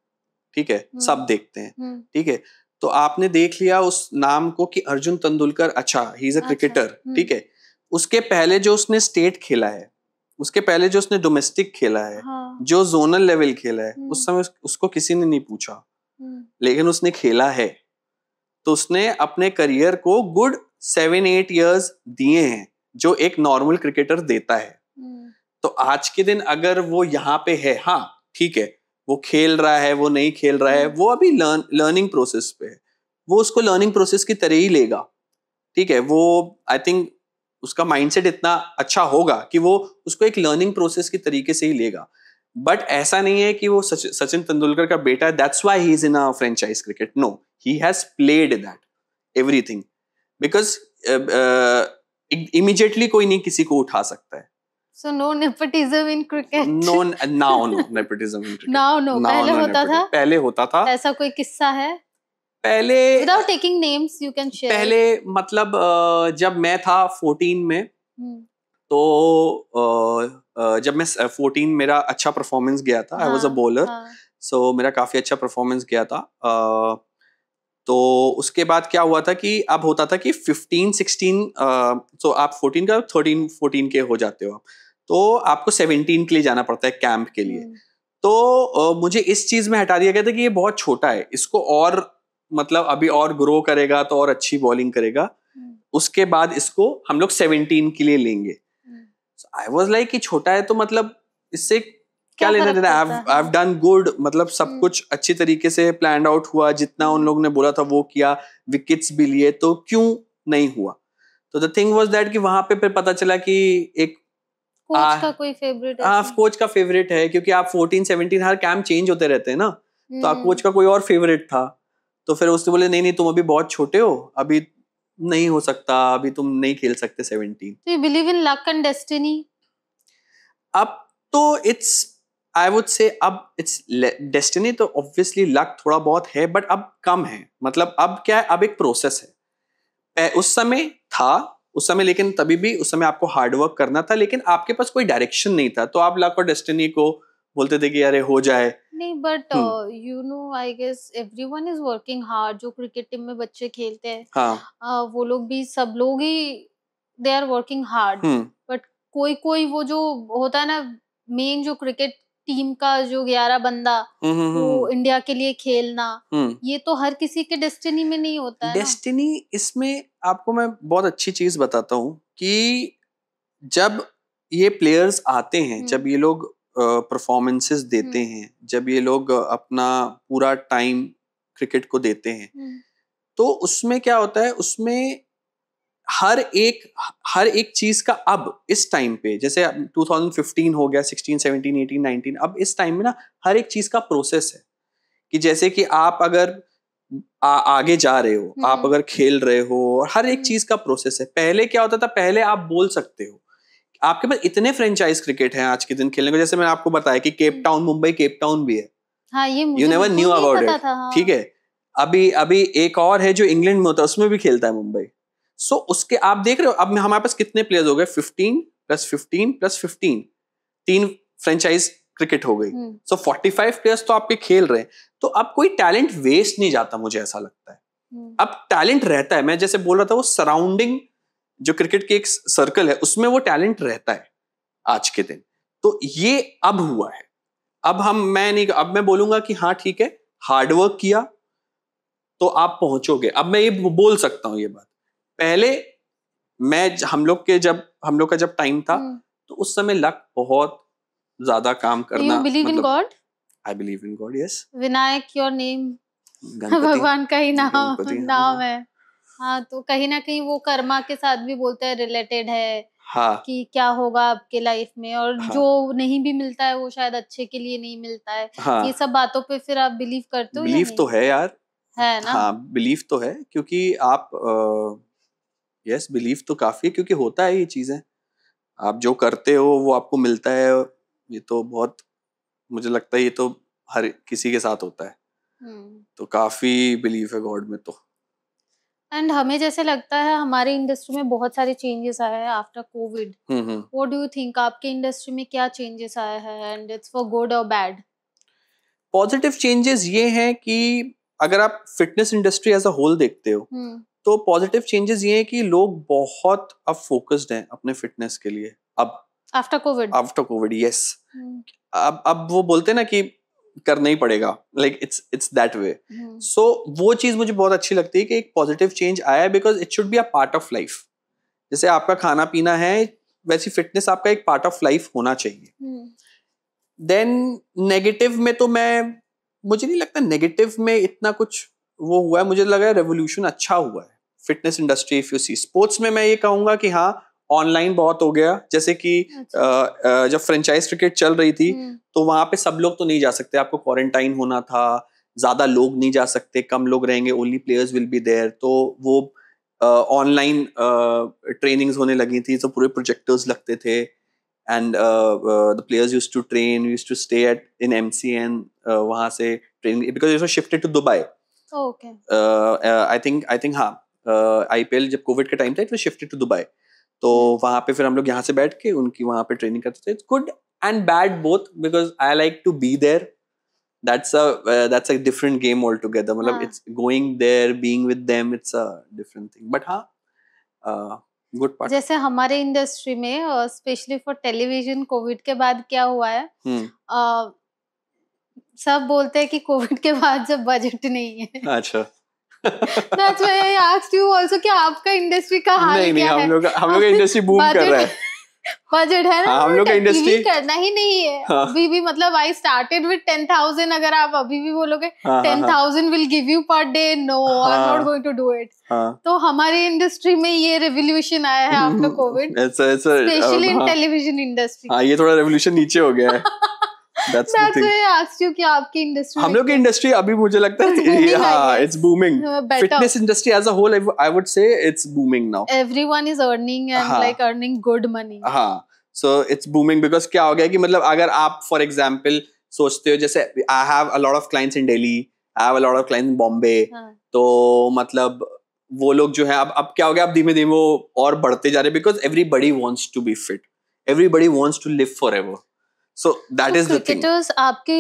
ठीक है, सब देखते हैं, ठीक है। तो आपने देख लिया उस नाम को कि अर्जुन तेंदुलकर, अच्छा ही इज अ क्रिकेटर, ठीक है। उसके पहले जो उसने स्टेट खेला है, उसके पहले जो उसने डोमेस्टिक खेला है, जो जोनल लेवल खेला है, उस समय उसको किसी ने नहीं पूछा, लेकिन उसने खेला है। तो उसने अपने करियर को गुड 7-8 years दिए हैं, जो एक नॉर्मल क्रिकेटर देता है। तो आज के दिन अगर वो यहाँ पे है, हाँ ठीक है, वो खेल रहा है, वो नहीं खेल रहा है, वो अभी लर्निंग प्रोसेस पे है, वो उसको लर्निंग प्रोसेस की तरह ही लेगा, ठीक है। वो आई थिंक उसका माइंडसेट इतना अच्छा होगा कि वो उसको एक लर्निंग प्रोसेस की तरीके से ही लेगा। बट ऐसा नहीं है कि वो सचिन तेंदुलकर का बेटा है, that's why he is in a franchise cricket. No, he has played that everything, because immediately कोई नहीं किसी को उठा सकता है। So no nepotism in cricket. No, now no nepotism in cricket. No, पहले होता था? पहले होता था। ऐसा कोई किस्सा है? पहले Without taking names, you can share. पहले मतलब जब मैं था 14 में, तो जब मैं 14 मेरा अच्छा परफॉर्मेंस गया था, आई वाज अ बॉलर, सो मेरा काफी अच्छा परफॉर्मेंस गया था। तो उसके बाद क्या हुआ था कि अब होता था कि 15-16, तो आप 14 का 13-14 के हो जाते हो आप, तो आपको 17 के लिए जाना पड़ता है कैंप के लिए। तो मुझे इस चीज में हटा दिया गया था कि ये बहुत छोटा है, इसको और मतलब अभी और ग्रो करेगा तो और अच्छी बॉलिंग करेगा, उसके बाद इसको हम लोग 17 के लिए लेंगे। आई वाज लाइक कि छोटा है तो मतलब इससे क्या लेना देना, आई हैव डन गुड, मतलब सब कुछ अच्छी तरीके से प्लान आउट हुआ, जितना उन लोगों ने बोला था वो किया, विकेट्स भी लिए, तो क्यों नहीं हुआ। तो द थिंग वाज दैट कि वहां पे फिर पता चला कि एक कोच का कोई फेवरेट है, कोच का फेवरेट है, क्योंकि आप 14-17 हर कैंप चेंज होते रहते हैं ना, तो आप कोच का कोई और फेवरेट था। तो फिर उसने बोले नहीं तुम अभी बहुत छोटे हो, अभी नहीं हो सकता, अभी तुम नहीं खेल सकते 17। Do you believe in luck and destiny? अब तो इट्स, आई वुड से अब इट्स डेस्टिनी, तो ऑब्वियसली लक थोड़ा बहुत है, बट अब कम है। मतलब अब क्या है, अब एक प्रोसेस है। उस समय था, उस समय, लेकिन तभी भी उस समय आपको हार्डवर्क करना था, लेकिन आपके पास कोई डायरेक्शन नहीं था, तो आप लक और डेस्टिनी को बोलते थे कि अरे हो जाए। नहीं, but you know I guess everyone is working hard. जो क्रिकेट टीम में बच्चे खेलते हैं, हाँ, वो लोग भी, सब लोग ही they are working hard, but कोई वो जो होता है ना, मेन जो क्रिकेट टीम का जो 11 बंदा वो इंडिया के लिए खेलना, ये तो हर किसी के डेस्टिनी में नहीं होता है। डेस्टिनी इसमें आपको मैं बहुत अच्छी चीज बताता हूँ कि जब ये प्लेयर्स आते हैं, जब ये लोग परफॉर्मेंसेस देते हैं, जब ये लोग अपना पूरा टाइम क्रिकेट को देते हैं, तो उसमें क्या होता है, उसमें हर एक चीज का अब इस टाइम पे, जैसे 2015 हो गया, 16, 17, 18, 19, अब इस टाइम में ना हर एक चीज का प्रोसेस है कि जैसे कि आप अगर आगे जा रहे हो, आप अगर खेल रहे हो, हर एक चीज का प्रोसेस है। पहले क्या होता था, पहले आप बोल सकते हो, आपके पास इतने फ्रेंचाइज क्रिकेट हैं आज के दिन खेलने को, जैसे मैंने आपको बताया कि Cape Town, Mumbai Cape Town भी है, हाँ, ये मुझे you never knew about it, ठीक है। अभी एक और है जो इंग्लैंड में होता है, उसमें भी खेलता है मुंबई। सो उसके आप देख रहे हो, अब हमारे पास कितने प्लेयर्स हो गए, 15 + 15 + 15, 3 फ्रेंचाइज क्रिकेट हो गई। सो 45 प्लेयर्स तो आपके खेल रहे हैं, तो अब कोई टैलेंट वेस्ट नहीं जाता, मुझे ऐसा लगता है। अब टैलेंट रहता है, मैं जैसे बोल रहा था, वो सराउंडिंग जो क्रिकेट की एक सर्कल है, उसमें वो टैलेंट रहता है आज के दिन। तो ये अब हुआ है। अब मैं बोलूंगा कि हाँ ठीक है, हार्डवर्क किया तो आप पहुंचोगे। अब मैं ये बोल सकता हूँ ये बात। पहले हम लोग का जब टाइम था तो उस समय लक बहुत ज्यादा काम करना। You believe in God? I believe in God, yes. Vinayak your name, Ganpati, भगवान का ही गणपति, नाम है। हाँ, तो कहीं ना कहीं वो कर्मा के साथ भी बोलते हैं रिलेटेड है। हाँ, कि क्या होगा आपके लाइफ में, और हाँ, जो नहीं भी मिलता है वो शायद अच्छे के लिए नहीं मिलता है। हाँ, ये सब बातों पे फिर आप बिलीव करते हो? बिलीव तो है यार, है ना? हाँ बिलीव तो है, क्योंकि आप यस बिलीव तो काफी है, क्योंकि होता है ये चीजें, आप जो करते हो वो आपको मिलता है। ये तो बहुत, मुझे लगता है ये तो हर किसी के साथ होता है। तो काफी बिलीव है गॉड में तो। एंड हमें जैसे लगता है हमारी इंडस्ट्री में बहुत सारे चेंजेस आए हैं after covid. What do you think, आपके इंडस्ट्री में क्या चेंजेस आए हैं, एंड इट्स फॉर गुड और बैड? पॉजिटिव चेंजेस ये हैं कि अगर आप fitness industry as a whole देखते हो तो पॉजिटिव चेंजेस ये हैं कि लोग बहुत अब फोकस्ड हैं अपने फिटनेस के लिए। अब आफ्टर कोविड यस, अब वो बोलते हैं ना कि करना ही पड़ेगा, लाइक इट्स दैट वे। सो वो चीज मुझे बहुत अच्छी लगती है कि एक पॉजिटिव चेंज आया है, because it should be a part of life. जैसे आपका खाना पीना है वैसी फिटनेस आपका एक पार्ट ऑफ लाइफ होना चाहिए। देन नेगेटिव में तो मुझे नहीं लगता नेगेटिव में इतना कुछ वो हुआ है। मुझे लगा है रेवोल्यूशन अच्छा हुआ है fitness industry. If you see sports में मैं ये कहूंगा कि हाँ ऑनलाइन बहुत हो गया। जैसे कि जब फ्रेंचाइज क्रिकेट चल रही थी तो वहां पे सब लोग तो नहीं जा सकते, आपको क्वारंटाइन होना था, ज्यादा लोग नहीं जा सकते, कम लोग रहेंगे, only players will be there. तो वो ऑनलाइन ट्रेनिंग्स होने लगी थी, तो पूरे प्रोजेक्टर्स लगते थे, and the players used to train, used to stay in MCN, वहाँ से training, because it was shifted to Dubai. Okay. I think हाँ, IPL जब कोविड का टाइम था it was shifted to Dubai. तो वहाँ पे फिर हम लोग यहाँ से बैठ के उनकी वहाँ पे ट्रेनिंग करते थे। It's good and bad both, because I like to be there. That's a different game altogether. मतलब it's going there, being with them, it's a different thing. But हाँ, गुड पार्ट। जैसे हमारे इंडस्ट्री में specially for television Covid के बाद क्या हुआ है, सब बोलते हैं कि कोविड के बाद जब बजट नहीं है। अच्छा। That's why I asked you also कि आपका इंडस्ट्री का हाल नहीं, क्या है? हम लोग का इंडस्ट्री बूम कर रहा है। बजट है ना, हम लोग का इंडस्ट्री करना ही नहीं है। अभी भी मतलब I started with 10,000, अगर आप अभी भी बोलोगे 10,000 will give you per day, no, I'm not going to do it. तो हमारी इंडस्ट्री में ये रेवोल्यूशन आया है after Covid, specially in television industry. हाँ, ये थोड़ा रेवोल्यूशन नीचे हो गया है। That's why I asked you कि आपकी इंडस्ट्री, हम लोग की इंडस्ट्री अभी मुझे लगता है हाँ it's booming. Fitness industry as a whole I would say it's booming now. Everyone is earning and like earning good money. हाँ, so it's booming because क्या हो गया कि मतलब अगर आप for example सोचते हो, जैसे I have a lot of clients in Delhi, I have a lot of clients in Bombay, तो मतलब वो लोग जो है अब क्या हो गया, अब धीमे धीमे वो और बढ़ते जा रहे हैं, because everybody wants to be fit, everybody wants to live forever. So that is the thing. Cricketers आपके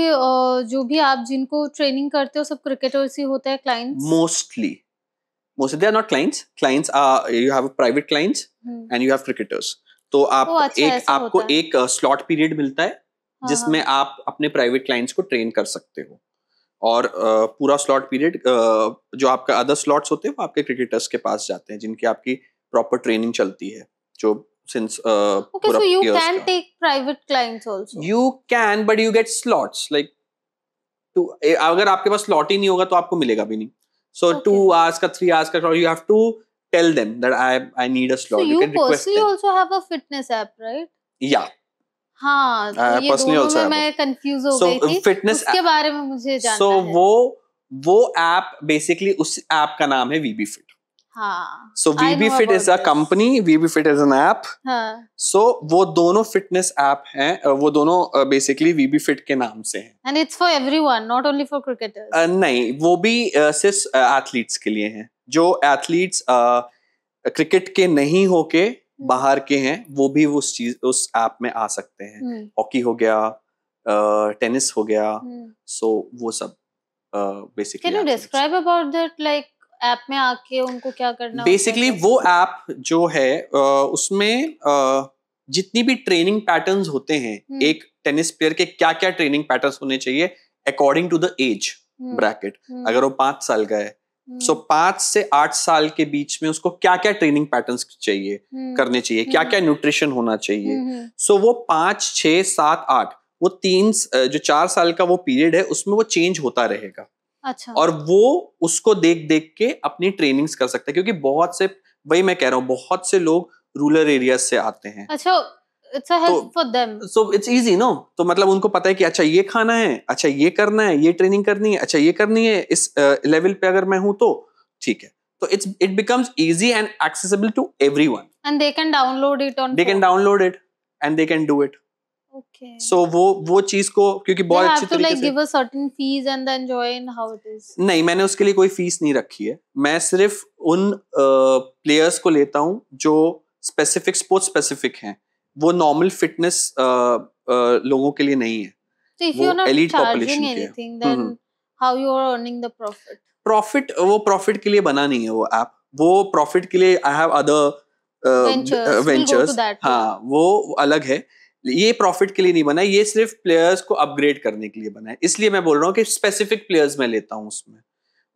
जो भी आप जिनको ट्रेनिंग करते हो सब क्रिकेटर्स ही होते हैं clients? Mostly they are not clients. Clients are, you have private clients and you have cricketers. तो आपको एक स्लॉट पीरियड मिलता है जिसमें आप अपने प्राइवेट क्लाइंट्स को ट्रेन कर सकते हो, और पूरा स्लॉट पीरियड जो आपका अदर स्लॉट्स होते हैं वो आपके क्रिकेटर्स के पास जाते हैं, जिनकी आपकी प्रॉपर ट्रेनिंग चलती है, जो since okay, so you can take private clients also? You can, but you get slots, like अगर आपके पास slot ही नहीं होगा तो आपको मिलेगा भी नहीं। So 2 hours का 3 hours का you have to tell them that I need a slot. So you can personally also have a fitness app, right? Yeah. हाँ, तो ये दोनों में मैं कंफ्यूज हो गई थी, fitness उसके बारे में मुझे जानना है। So वो ऐप बेसिकली, उस ऐप का नाम है VB Fit. हाँ, so VB Fit is a company, VB Fit is an app. हाँ. So वो दोनों फिटनेस ऐप हैं, वो दोनों बेसिकली VB Fit के नाम से हैं। And it's for everyone, not only for cricketers. नहीं, वो भी सिर्फ एथलीट्स के लिए हैं। जो एथलीट्स क्रिकेट के नहीं होके बाहर के हैं वो भी उस ऐप में आ सकते हैं। हॉकी हो गया, टेनिस हो गया, सो वो सब basically. Can you describe about that, like app में आके उनको क्या करना? बेसिकली वो ऐप जो है उसमें जितनी भी ट्रेनिंग पैटर्न्स होते हैं एक टेनिस प्लेयर के, क्या क्या ट्रेनिंग पैटर्न्स होने चाहिए according to the age bracket. अगर वो 5 साल का है, सो 5 से 8 साल के बीच में उसको क्या क्या ट्रेनिंग पैटर्न्स चाहिए, करने चाहिए, क्या क्या न्यूट्रिशन होना चाहिए। सो वो 5, 6, 7, 8 वो 3 जो 4 साल का वो पीरियड है उसमें वो चेंज होता रहेगा। अच्छा। और वो उसको देख देख के अपनी ट्रेनिंग्स कर सकते हैं, क्योंकि बहुत से, वही मैं कह रहा हूँ, बहुत से लोग रूरल एरियाज से आते हैं। अच्छा, it's a help for them. So it's easy, no? तो मतलब उनको पता है कि अच्छा ये खाना है, अच्छा ये करना है, ये ट्रेनिंग करनी है, अच्छा ये करनी है, इस लेवल पे अगर मैं हूँ तो ठीक है। तो it becomes easy and accessible to everyone. And they can download it on. They can download it and they can do it. Okay. So वो चीज को, क्योंकि बहुत अच्छी तरीके से, they have to like give a certain fees and then join, how it is? नहीं, मैंने उसके लिए कोई फीस नहीं रखी है। मैं सिर्फ उन प्लेयर्स को लेता हूँ जो स्पेसिफिक, स्पोर्ट्स स्पेसिफिक हैं। वो नॉर्मल फिटनेस लोगों के लिए नहीं है। So if you're not charging anything, then how you are earning the profit? Profit, वो प्रॉफिट के लिए बना नहीं है वो ऐप। वो प्रॉफिट के लिए आई हैव अदर वेंचर्स। हाँ, वो अलग है। ये प्रॉफिट के लिए नहीं बना है, ये सिर्फ प्लेयर्स को अपग्रेड करने के लिए बना है। इसलिए मैं बोल रहा हूँ कि स्पेसिफिक प्लेयर्स मैं लेता हूँ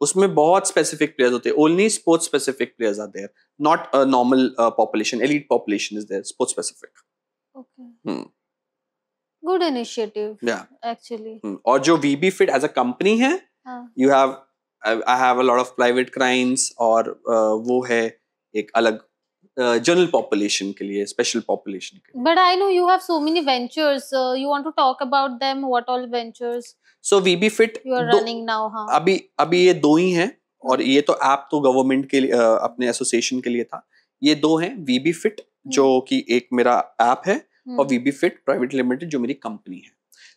उसमें बहुत स्पेसिफिक प्लेयर्स होते हैं। Only sports specific players are there, not a normal population, elite population is there, sports specific. Okay, good initiative actually. और जो VB fit as a company है, you have, I have a lot of private clients, और वो है एक अलग general population के लिए, स्पेशल पॉपुलेशन के लिए। But I know you have so many ventures. You want to talk about them? What all ventures? So VB Fit you are running now, हाँ? अभी ये 2 ही हैं, और ये तो ऐप तो गवर्नमेंट के लिए, अपने एसोसिएशन के लिए था। ये 2 हैं, VB Fit जो कि एक मेरा ऐप है, और VB Fit प्राइवेट लिमिटेड जो मेरी कंपनी है।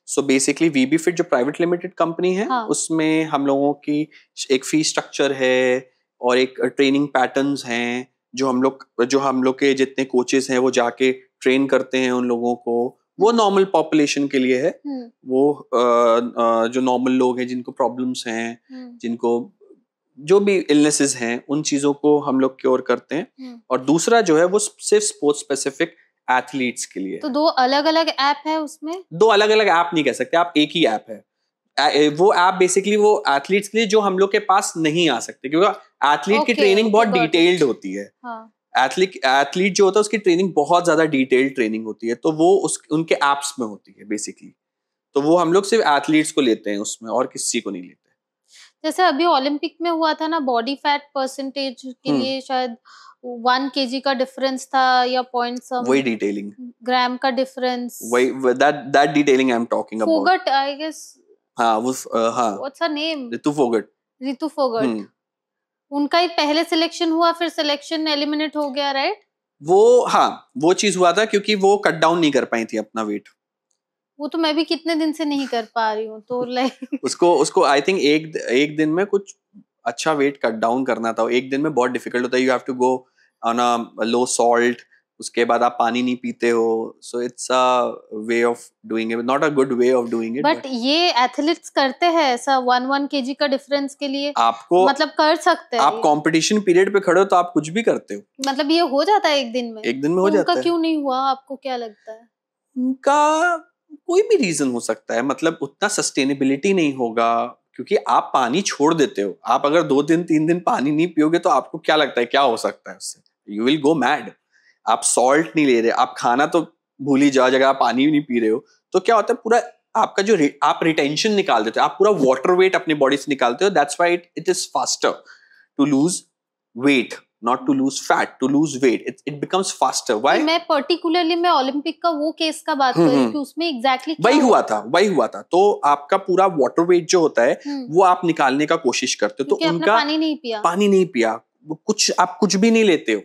सो बेसिकली VB Fit जो प्राइवेट लिमिटेड कंपनी है, उसमें हम लोगों की एक फी स्ट्रक्चर है और एक ट्रेनिंग पैटर्न्स हैं जो हम लोग के जितने कोचेस हैं वो जाके ट्रेन करते हैं उन लोगों को। वो नॉर्मल पॉपुलेशन के लिए है। वो जो नॉर्मल लोग हैं जिनको प्रॉब्लम्स हैं, जिनको जो भी इलनेसेस हैं, उन चीजों को हम लोग क्योर करते हैं। और दूसरा जो है वो सिर्फ स्पोर्ट्स स्पेसिफिक एथलीट्स के लिए। तो 2 अलग-अलग ऐप है उसमें? 2 अलग-अलग ऐप नहीं कह सकते आप, एक ही ऐप है। वो ऐप बेसिकली वो एथलीट्स के लिए जो हम लोग के पास नहीं आ सकते, क्योंकि एथलीट की ट्रेनिंग बहुत डिटेल्ड होती है। एथलीट जो होता है उसकी ट्रेनिंग बहुत ज्यादा डिटेल्ड ट्रेनिंग होती है, तो वो उनके एप्स में होती है बेसिकली। तो वो हम लोग सिर्फ एथलीट्स को लेते हैं उसमें, और किसी को नहीं लेते। जैसे अभी ओलंपिक में हुआ था ना, बॉडी फैट परसेंटेज के लिए शायद 1 kg का डिफरेंस था, या पॉइंट सम, वही डिटेलिंग, ग्राम का डिफरेंस, वही that detailing I am talking about. Phogat I guess. हाँ, वो हाँ, what's her name? Ritu Phogat. उनका ही पहले सिलेक्शन हुआ, फिर सिलेक्शन एलिमिनेट हो गया, राइट? वो चीज हुआ था क्योंकि वो कट डाउन नहीं कर पाई थी अपना वेट। वो तो मैं भी कितने दिन से नहीं कर पा रही हूँ, तो लाइक उसको आई थिंक एक दिन में कुछ अच्छा वेट कट डाउन करना था। एक दिन में बहुत डिफिकल्ट होता है। You have to go on a low salt, उसके बाद आप पानी नहीं पीते हो। So it's a way of doing it, not a good way of doing it. But ये एथलीट्स करते हैं ऐसा 1 kg का डिफरेंस के लिए? आपको मतलब कर सकते हैं? आप कंपटीशन पीरियड पे खड़े हो तो आप कुछ भी करते हो। मतलब ये हो जाता है एक दिन में? एक दिन में हो जाता है। उनका क्यों नहीं हुआ, आपको क्या लगता है? उनका कोई भी रीजन हो सकता है, मतलब उतना सस्टेनेबिलिटी नहीं होगा, क्योंकि आप पानी छोड़ देते हो। आप अगर 2 दिन 3 दिन पानी नहीं पियोगे तो आपको क्या लगता है क्या हो सकता है उससे? You will go mad. आप सॉल्ट नहीं ले रहे, आप खाना तो भूल ही जाओ, अगर आप पानी भी नहीं पी रहे हो तो क्या होता है, पूरा आपका जो आप रिटेंशन निकाल देते हो, आप पूरा वाटर वेट अपनी बॉडी से निकालते हो। That's why it is faster to lose weight, not to lose fat, to lose weight. It becomes faster. Why? मैं particularly मैं ओलंपिक का वो केस का बात कर रही हूँ कि उसमें exactly वही हुआ था। तो आपका पूरा वाटर वेट जो होता है वो आप निकालने का कोशिश करते हो। तो उनका पानी नहीं पिया, आप कुछ भी नहीं लेते हो,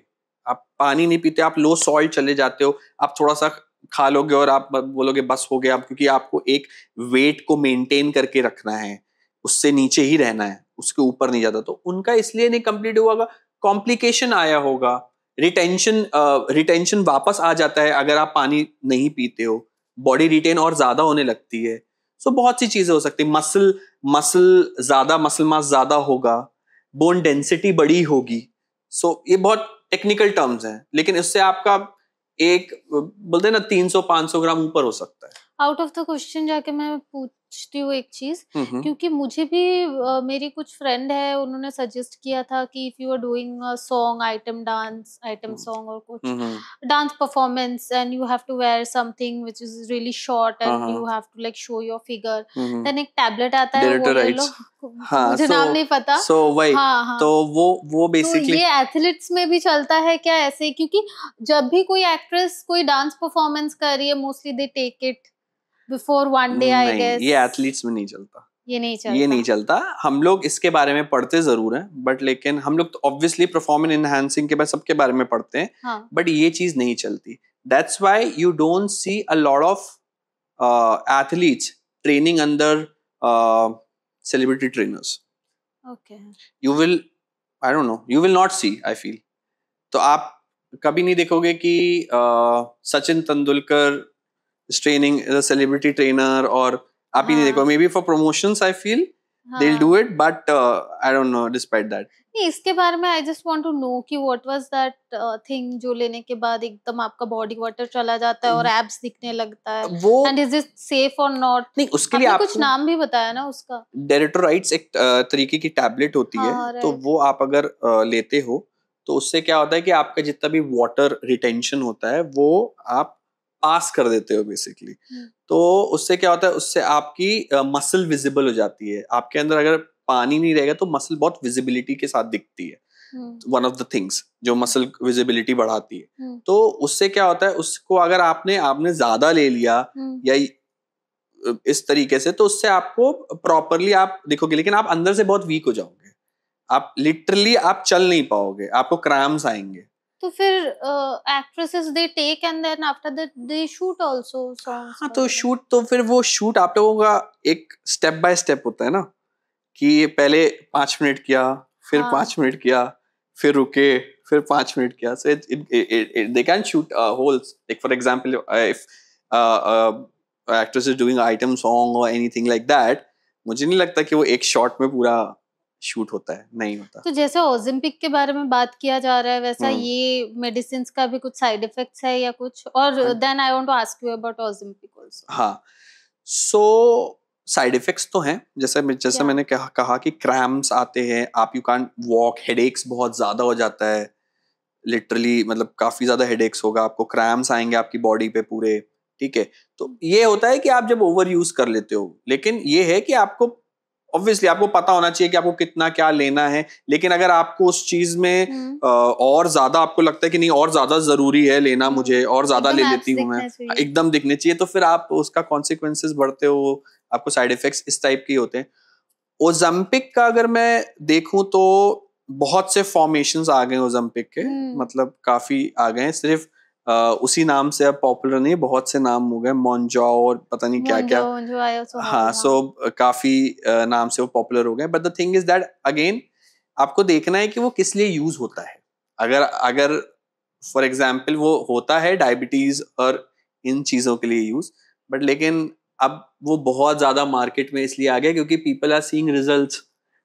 आप पानी नहीं पीते, आप लो सॉल्ट चले जाते हो, आप थोड़ा सा खा लोगे और आप बोलोगे बस हो गया, क्योंकि आपको एक वेट को मेंटेन करके रखना है, उससे नीचे ही रहना है, उसके ऊपर नहीं जाता। तो उनका इसलिए नहीं कंप्लीट हुआ, कॉम्प्लिकेशन आया होगा, रिटेंशन वापस आ जाता है अगर आप पानी नहीं पीते हो, बॉडी रिटेन और ज्यादा होने लगती है। सो बहुत सी चीजें हो सकती है। मसल मास ज्यादा होगा, बोन डेंसिटी बड़ी होगी। सो ये बहुत टेक्निकल टर्म्स हैं, लेकिन इससे आपका एक बोलते हैं ना 300-500 ग्राम ऊपर हो सकता है। आउट ऑफ द क्वेश्चन जाके मैं पूछती हूँ एक चीज, क्योंकि मुझे भी मेरी कुछ फ्रेंड है, उन्होंने सजेस्ट किया था कि if you are doing a song item song और कुछ dance performance and you have to wear something which is really short and you have to like show your figure, then एक tablet आता है वो ले लो। मुझे नाम नहीं पता। वही तो वो बेसिकली तो ये एथलीट्स में भी चलता है क्या ऐसे? क्योंकि जब भी कोई एक्ट्रेस कोई डांस परफॉर्मेंस कर रही है mostly they take it before one day I guess. ये एथलीट्स में नहीं चलता, ये नहीं चलता। हम लोग इसके बारे में पढ़ते जरूर हैं, बट लेकिन हम लोग तो ऑब्वियसली परफॉर्मेंस एनहांसिंग के बाद सबके बारे में पढ़ते हैं, बट ये चीज नहीं चलती। That's why you don't see a lot of athletes training under celebrity trainers. Okay. You will, I don't know, you will not see, I feel. तो आप कभी नहीं देखोगे कि Sachin Tendulkar is training as a celebrity trainer, और आप ही नहीं देखो। Maybe for promotions I feel they'll do it, but I don't know despite that. नहीं, इसके बारे में I just want to know कि what was that thing जो लेने के बाद एकदम आपका body water चला जाता है और abs दिखने लगता है, वो and is it safe or not? नहीं, उसके लिए आपको कुछ नाम भी बताया ना उसका। डेरिटोराइट्स एक तरीके की टैबलेट होती है, तो वो आप अगर लेते हो तो उससे क्या होता है कि आपका जितना भी वाटर रिटेंशन होता है वो आप पास कर देते हो बेसिकली। तो उससे क्या होता है, उससे आपकी मसल विजिबल हो जाती है। आपके अंदर अगर पानी नहीं रहेगा तो मसल बहुत विजिबिलिटी के साथ दिखती है। वन ऑफ द थिंग्स जो मसल विजिबिलिटी बढ़ाती है। तो उससे क्या होता है, उसको अगर आपने ज्यादा ले लिया या इस तरीके से, तो उससे आपको प्रॉपरली आप देखोगे, लेकिन आप अंदर से बहुत वीक हो जाओगे। आप लिटरली आप चल नहीं पाओगे, आपको क्रैम्स आएंगे। तो फिर actresses they take and then after that they shoot also songs. हाँ, तो शूट तो फिर वो शूट आप लोगों का एक स्टेप बाय स्टेप होता है ना, कि पहले 5 मिनट किया, फिर 5 मिनट किया, फिर रुके, फिर 5 मिनट किया। So they can shoot holes, like for example if actress is doing item song और एनीथिंग लाइक दैट, मुझे नहीं लगता कि वो एक शॉट में पूरा शूट होता है, नहीं होता। तो जैसे ओलंपिक के बारे में बात किया जा रहा है, वैसा ये मेडिसिन का भी कुछ साइड इफेक्ट्स है या कुछ? और then I want to ask you about Olympic also. हाँ, सो साइड इफेक्ट्स तो हैं, जैसे मैंने कहा कि क्रैम्प्स आते हैं, आप यू कांट वॉक, हेडेक्स बहुत ज्यादा हो जाता है, लिटरली मतलब काफी ज्यादा हेडेक्स होगा आपको, क्रैम्प्स आएंगे आपकी बॉडी पे पूरे, ठीक है। तो ये होता है कि आप जब ओवर यूज कर लेते हो, लेकिन ये है कि आपको ऑब्वियसली आपको पता होना चाहिए कि आपको कितना क्या लेना है। लेकिन अगर आपको उस चीज में और ज्यादा आपको लगता है कि नहीं और ज्यादा जरूरी है लेना, मुझे और ज्यादा ले लेती हूँ मैं, एकदम दिखने चाहिए, तो फिर आप उसका कॉन्सिक्वेंसेस बढ़ते हो, आपको साइड इफेक्ट्स इस टाइप के होते हैं। ओलंपिक का अगर मैं देखूं तो बहुत से फॉर्मेशंस आ गए ओलंपिक के, मतलब काफी आ गए, सिर्फ उसी नाम से अब पॉपुलर नहीं, बहुत से नाम हो गए, मोन्जाओ और पता नहीं क्या क्या। हाँ, सो काफी नाम से वो पॉपुलर हो गए। But the thing is that again आपको देखना है कि वो किस लिए यूज होता है। अगर फॉर एग्जाम्पल वो होता है डायबिटीज और इन चीजों के लिए यूज, बट लेकिन अब वो बहुत ज्यादा मार्केट में इसलिए आ गया क्योंकि पीपल आर सीइंग रिजल्ट्स,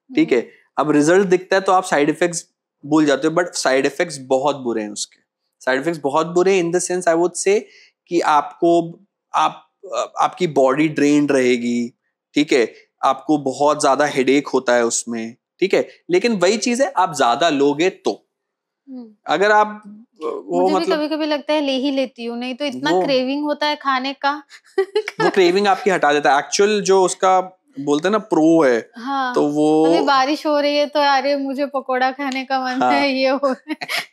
ठीक है। अब रिजल्ट दिखता है तो आप साइड इफेक्ट्स भूल जाते हो, बट साइड इफेक्ट्स बहुत बुरे हैं उसके। साइड इफेक्ट्स बहुत बुरे in the sense I would say कि आपकी बॉडी ड्रेन्ड रहेगी, ठीक है, आपको बहुत ज्यादा हेडेक होता है उसमें, ठीक है। लेकिन वही चीज है, आप ज्यादा लोगे तो अगर आप वो मुझे मतलब कभी-कभी लगता है ले ही लेती हूँ, नहीं तो इतना क्रेविंग होता है खाने का। वो क्रेविंग आपकी हटा देता है। एक्चुअल जो उसका बोलते हैं ना प्रो है, हाँ, तो वो अभी बारिश हो रही है तो अरे मुझे पकोड़ा खाने का मन है, ये हो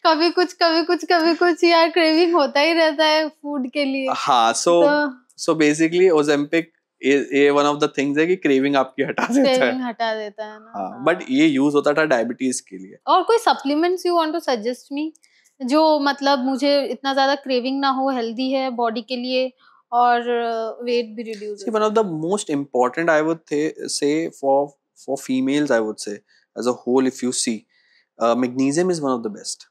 कभी कुछ यार क्रेविंग होता ही रहता है फूड के लिए। हाँ, सो बेसिकली ओलंपिक ये वन ऑफ द थिंग्स है कि क्रेविंग आपकी हटा देता है ना। हाँ, बट ये यूज होता था डायबिटीज के लिए। और कोई supplements you want to suggest me जो मतलब मुझे इतना ज्यादा क्रेविंग ना हो, हेल्दी है बॉडी के लिए और वेट भी reduce. See, one of the most important I would say for females, I would say as a whole, if you see, magnesium is one of the best.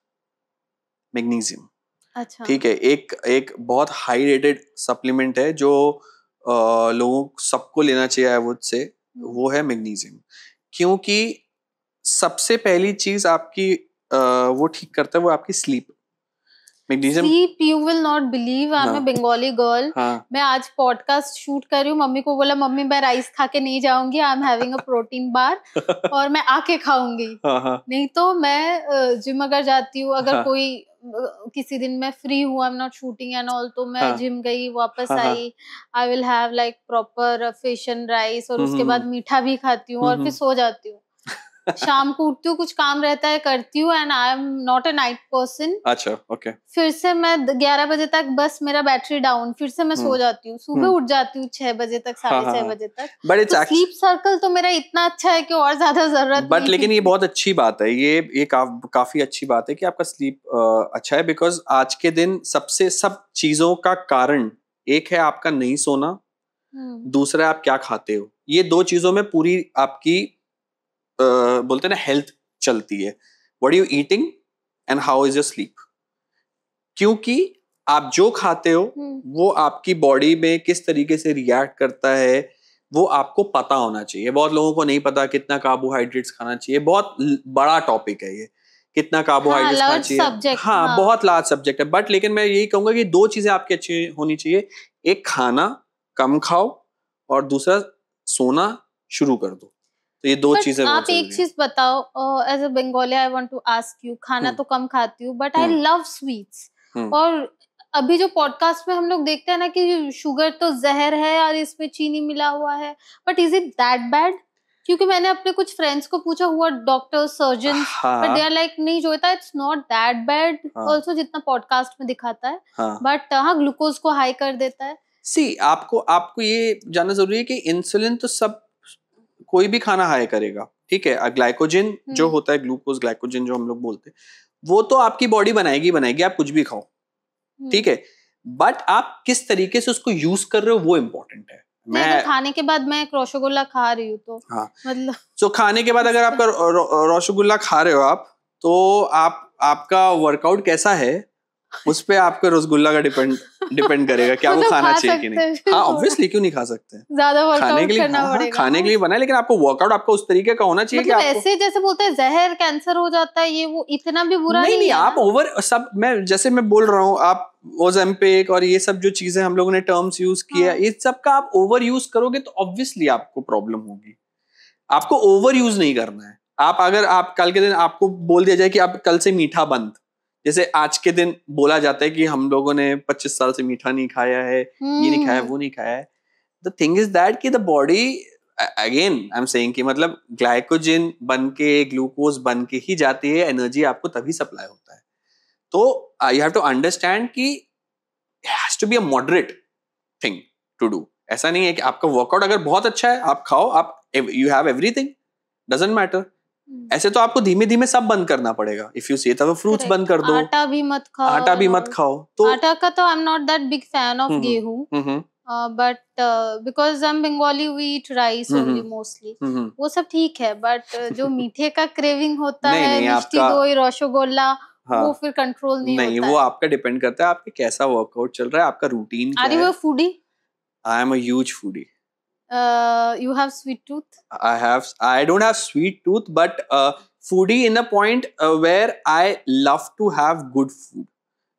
Magnesium, अच्छा, ठीक है, एक बहुत हाई रेटेड सप्लीमेंट है जो लोगों सबको लेना चाहिए, आई वुड से, वो है मैग्नीशियम। क्योंकि सबसे पहली चीज आपकी वो ठीक करता है वो आपकी sleep, magnesium sleep, you will not believe, I am a Bengali girl. मैं आज पॉडकास्ट शूट कर रही हूँ, मम्मी को बोला मम्मी मैं राइस खा के नहीं जाऊंगी, I am having a protein bar और मैं आके खाऊंगी। नहीं तो मैं जिम अगर जाती हूँ, अगर कोई किसी दिन मैं फ्री हूँ, I am not shooting and all, तो मैं जिम गई वापस आई, I will have like proper fish and rice और उसके बाद मीठा भी खाती हूँ और फिर सो जाती हूँ। शाम को उठती हूँ, कुछ काम रहता है करती हूँ, and I am not a night person. अच्छा, ओके। फिर से मैं 11 बजे तक बस मेरा बैटरी डाउन, फिर से मैं सो जाती हूँ, सुबह उठ जाती हूँ 6 बजे तक, 6:30 बजे तक। बट तो स्लीप सर्कल तो मेरा इतना अच्छा है कि और ज्यादा जरूरत नहीं। लेकिन ये बहुत अच्छी बात है, ये काफी अच्छी बात है कि आपका स्लीप अच्छा है, बिकॉज आज के दिन सब चीजों का कारण एक है आपका नहीं सोना, दूसरा आप क्या खाते हो। ये दो चीजों में पूरी आपकी बोलते हैं ना हेल्थ चलती है। What are you eating and how is your sleep. क्योंकि आप जो खाते हो वो आपकी बॉडी में किस तरीके से रिएक्ट करता है वो आपको पता होना चाहिए। बहुत लोगों को नहीं पता कितना कार्बोहाइड्रेट्स खाना चाहिए, बहुत बड़ा टॉपिक है ये, कितना कार्बोहाइड्रेट्स खाना चाहिए। बहुत लार्ज सब्जेक्ट है। बट लेकिन मैं यही कहूंगा कि दो चीजें आपकी अच्छी होनी चाहिए, एक खाना कम खाओ और दूसरा सोना शुरू कर दो। तो ये दो चीजें आप एक चीज बताओ, as a Bengali I want to ask you, खाना तो कम खाती हूँ बट आई लव स्वीट्स, और अभी जो पॉडकास्ट में हम लोग देखते हैं ना कि शुगर तो जहर है और इसमें चीनी मिला हुआ है, but is it that bad? क्योंकि मैंने अपने कुछ फ्रेंड्स को पूछा हुआ, doctor surgeon, but they are like नहीं जोता, it's not that bad also जितना पॉडकास्ट में दिखाता है, बट ग्लूकोज को हाई कर देता है। सी आपको ये जानना जरूरी है कि इंसुलिन तो सब कोई भी खाना हाई करेगा, ठीक है। ग्लाइकोजन जो होता है, ग्लूकोज ग्लाइकोजन जो हम लोग बोलते हैं, वो तो आपकी बॉडी बनाएगी, आप कुछ भी खाओ, ठीक है। बट आप किस तरीके से उसको यूज कर रहे हो वो इम्पोर्टेंट है। मैं तो खाने के बाद मैं रसगुल्ला खा रही हूँ तो मतलब तो खाने के बाद अगर आपका रसगुल्ला खा रहे हो आप, तो आपका वर्कआउट कैसा है उस पे आपका रसगुल्ला का डिपेंड करेगा कि आपको खाना चाहिए कि नहीं। हाँ ऑब्वियसली, क्यों नहीं खा सकते, ज्यादा वर्कआउट करना पड़ेगा। खाने के लिए बना है, लेकिन आपको वर्कआउट आपका उस तरीके का होना चाहिए मतलब कि ऐसे जैसे बोलते हैं जहर कैंसर हो जाता है, ये वो इतना भी बुरा नहीं है। आप ओवर सब, मैं बोल रहा हूँ, आप ओजेम्पिक और ये सब जो चीजें हम लोगों ने टर्म्स यूज किया, इस सब का आप ओवर यूज करोगे तो ऑब्वियसली आपको प्रॉब्लम होगी। आपको ओवर यूज नहीं करना है। अगर आप कल के दिन आपको बोल दिया जाए कि आप कल से मीठा बंद, जैसे आज के दिन बोला जाता है कि हम लोगों ने 25 साल से मीठा नहीं खाया है, ये नहीं खाया, वो नहीं खाया है। द थिंग इज दैट कि the body, again I am saying कि मतलब ग्लाइकोजन बन के, ग्लूकोज बन के ही जाती है, एनर्जी आपको तभी सप्लाई होता है। तो यू हैव टू अंडरस्टैंड कि it has to be a moderate thing to do. ऐसा नहीं है कि आपका वर्कआउट अगर बहुत अच्छा है आप खाओ, आप you have everything, doesn't matter. ऐसे तो आपको धीमे धीमे सब बंद करना पड़ेगा। इफ यू से तो फ्रूट्स बंद कर दो, आटा भी मत खाओ। तो आटा का तो I am not that big fan of गेहूं, but because I am Bengali we eat rice only mostly, वो सब ठीक है। बट जो मीठे का क्रेविंग होता है, मिष्टी दोई, रसगुल्ला, वो फिर कंट्रोल नहीं होता है। वो आपका डिपेंड करता है आपके कैसा वर्कआउट चल रहा है, आपका रूटीन क्या है। Are you a foodie? I am a huge foodie. You have sweet tooth? I don't have sweet tooth, but foodie in a point where I love to have good food.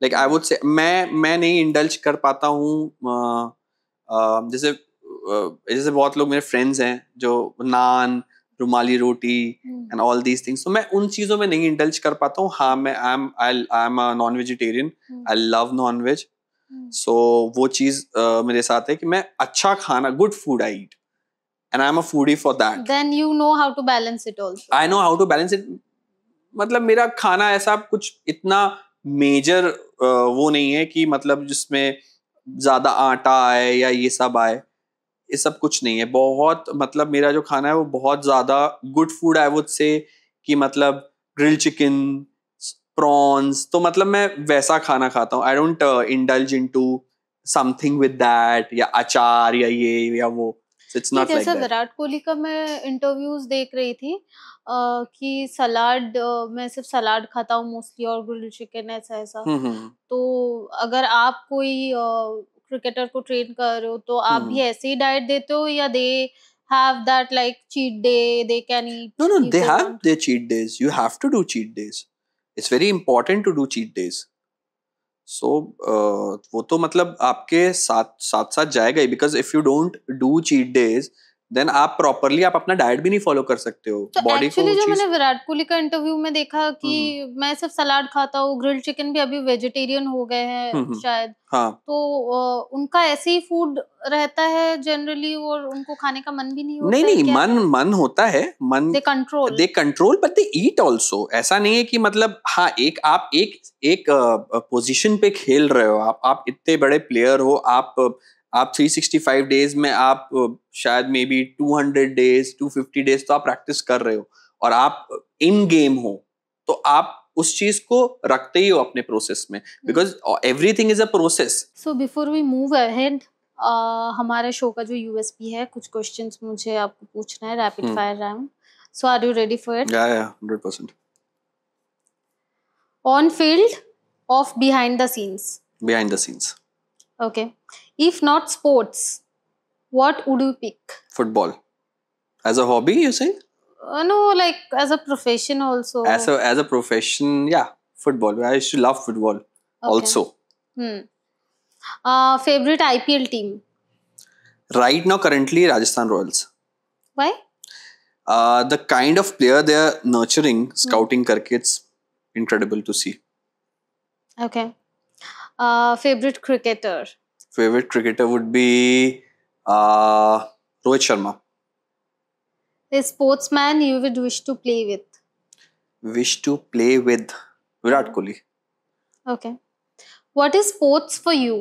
Like I would say, मैं नहीं indulge कर पाता हूँ। जैसे बहुत लोग मेरे friends हैं जो नान, रुमाली रोटी एंड ऑल दीज थिंग्स, तो मैं उन चीजों में नहीं इंडल्ज कर पाता हूँ। हाँ, I am a non vegetarian, I love non veg. So वो चीज मेरे साथ है कि मैं अच्छा खाना, good food I eat, and I am a foodie for that. Then you know how to balance it also. I know how to balance it. मतलब मेरा खाना ऐसा कुछ इतना मेजर वो नहीं है कि मतलब जिसमें ज्यादा आटा आए या ये सब आए, ये सब कुछ नहीं है। बहुत मतलब मेरा जो खाना है वो बहुत ज्यादा good food I would say, कि मतलब ग्रिल चिकन, प्रॉन्स, तो मतलब मैं वैसा खाना खाता हूँ। I don't indulge into something with that, या अचार या ये या वो। It's not like that. Virat Kohli का मैं इंटरव्यूज देख रही थी कि सलाद, मैं सिर्फ सलाद खाता हूँ मोस्टली और ग्रिल्ड चिकन ऐसा। तो अगर आप कोई क्रिकेटर को ट्रेन कर रहे हो तो आप भी ऐसे ही डाइट देते हो, या दे have that like cheat day they can eat? No, they have their cheat days. You have to do cheat days. It's very important to do cheat days. सो वो तो मतलब आपके साथ जाएगा ही, because if you don't do cheat days then आप properly आप अपना डाइट भी नहीं फॉलो कर सकते हो। तो बॉडी को जो मैंने विराट कोहली का इंटरव्यू में देखा कि मैं सिर्फ सलाद खाता हूँ, ग्रिल्ड चिकन भी अभी वेजिटेरियन हो गए हैं शायद। हाँ। तो उनका ऐसे ही फूड रहता है जनरली और उनको खाने का मन भी नहीं होता? नहीं, मन होता है, मन they control but they eat also. ऐसा नहीं है कि मतलब हाँ आप एक पोजीशन पे खेल रहे हो, आप इतने बड़े प्लेयर हो, आप 365 डेज में आप शायद मे बी 200 डेज 250 डेज तो आप प्रैक्टिस कर रहे हो और आप इन गेम हो, तो आप उस चीज को रखते ही हो अपने प्रोसेस में, because everything is a process. So before we move ahead, हमारे शो का जो यूएसपी है, कुछ क्वेश्चंस मुझे आपको पूछना है, rapid fire round. So are you ready for it? Yeah 100%। On field, off behind the scenes? Behind the scenes. Okay. If not sports, what would you pick? Football. As a hobby, you saying? No, like as a profession also. As a profession, yeah, football. I used to love football also. Favorite IPL team? Right now, currently, Rajasthan Royals. Why? The kind of player they are nurturing, scouting karke, it's incredible to see. Okay. Favorite cricketer? Favorite cricketer would be Rohit Sharma. A sportsman you would wish to play with? Wish to play with Virat Kohli. Okay. What is sports for you?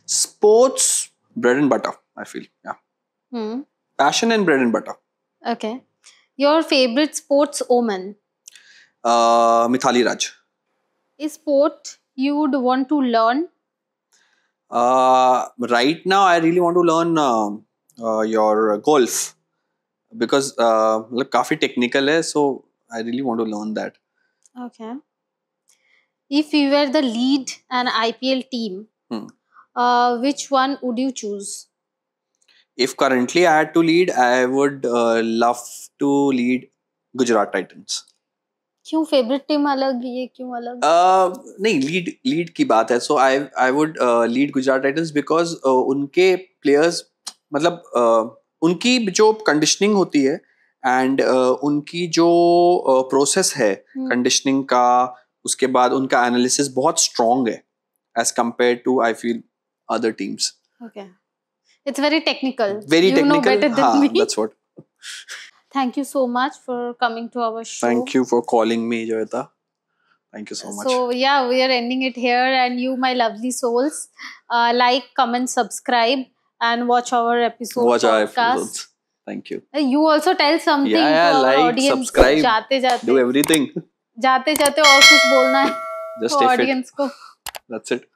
Sports, bread and butter, I feel. Yeah. Passion and bread and butter. Okay. Your favorite sports woman? Mithali Raj. A sport you would want to learn? Right now, I really want to learn your golf, because काफी technical है, so I really want to learn that. Okay. If you were the lead an IPL team, which one would you choose? If currently I had to lead, I would love to lead Gujarat Titans. क्यों? Favourite team अलग, ये क्यों अलग? नहीं, lead की बात है। So I would lead Gujarat Titans because उनके प्लेयर्स मतलब उनकी जो कंडीशनिंग होती है एंड उनकी जो प्रोसेस है कंडीशनिंग का, उसके बाद उनका एनालिसिस बहुत स्ट्रॉन्ग है as compare to I feel other teams. Okay, it's very technical, very technical. हाँ, that's what. Thank you so much for coming to our show. Thank you for calling me, Joyita. Thank you so much. So yeah, we are ending it here, and you, my lovely souls, like, comment, subscribe, and watch our episode. Watch our episodes. Thank you. You also tell something to our like, audience. Subscribe. जाते do everything. जाते और कुछ बोलना है Just audience को. That's it.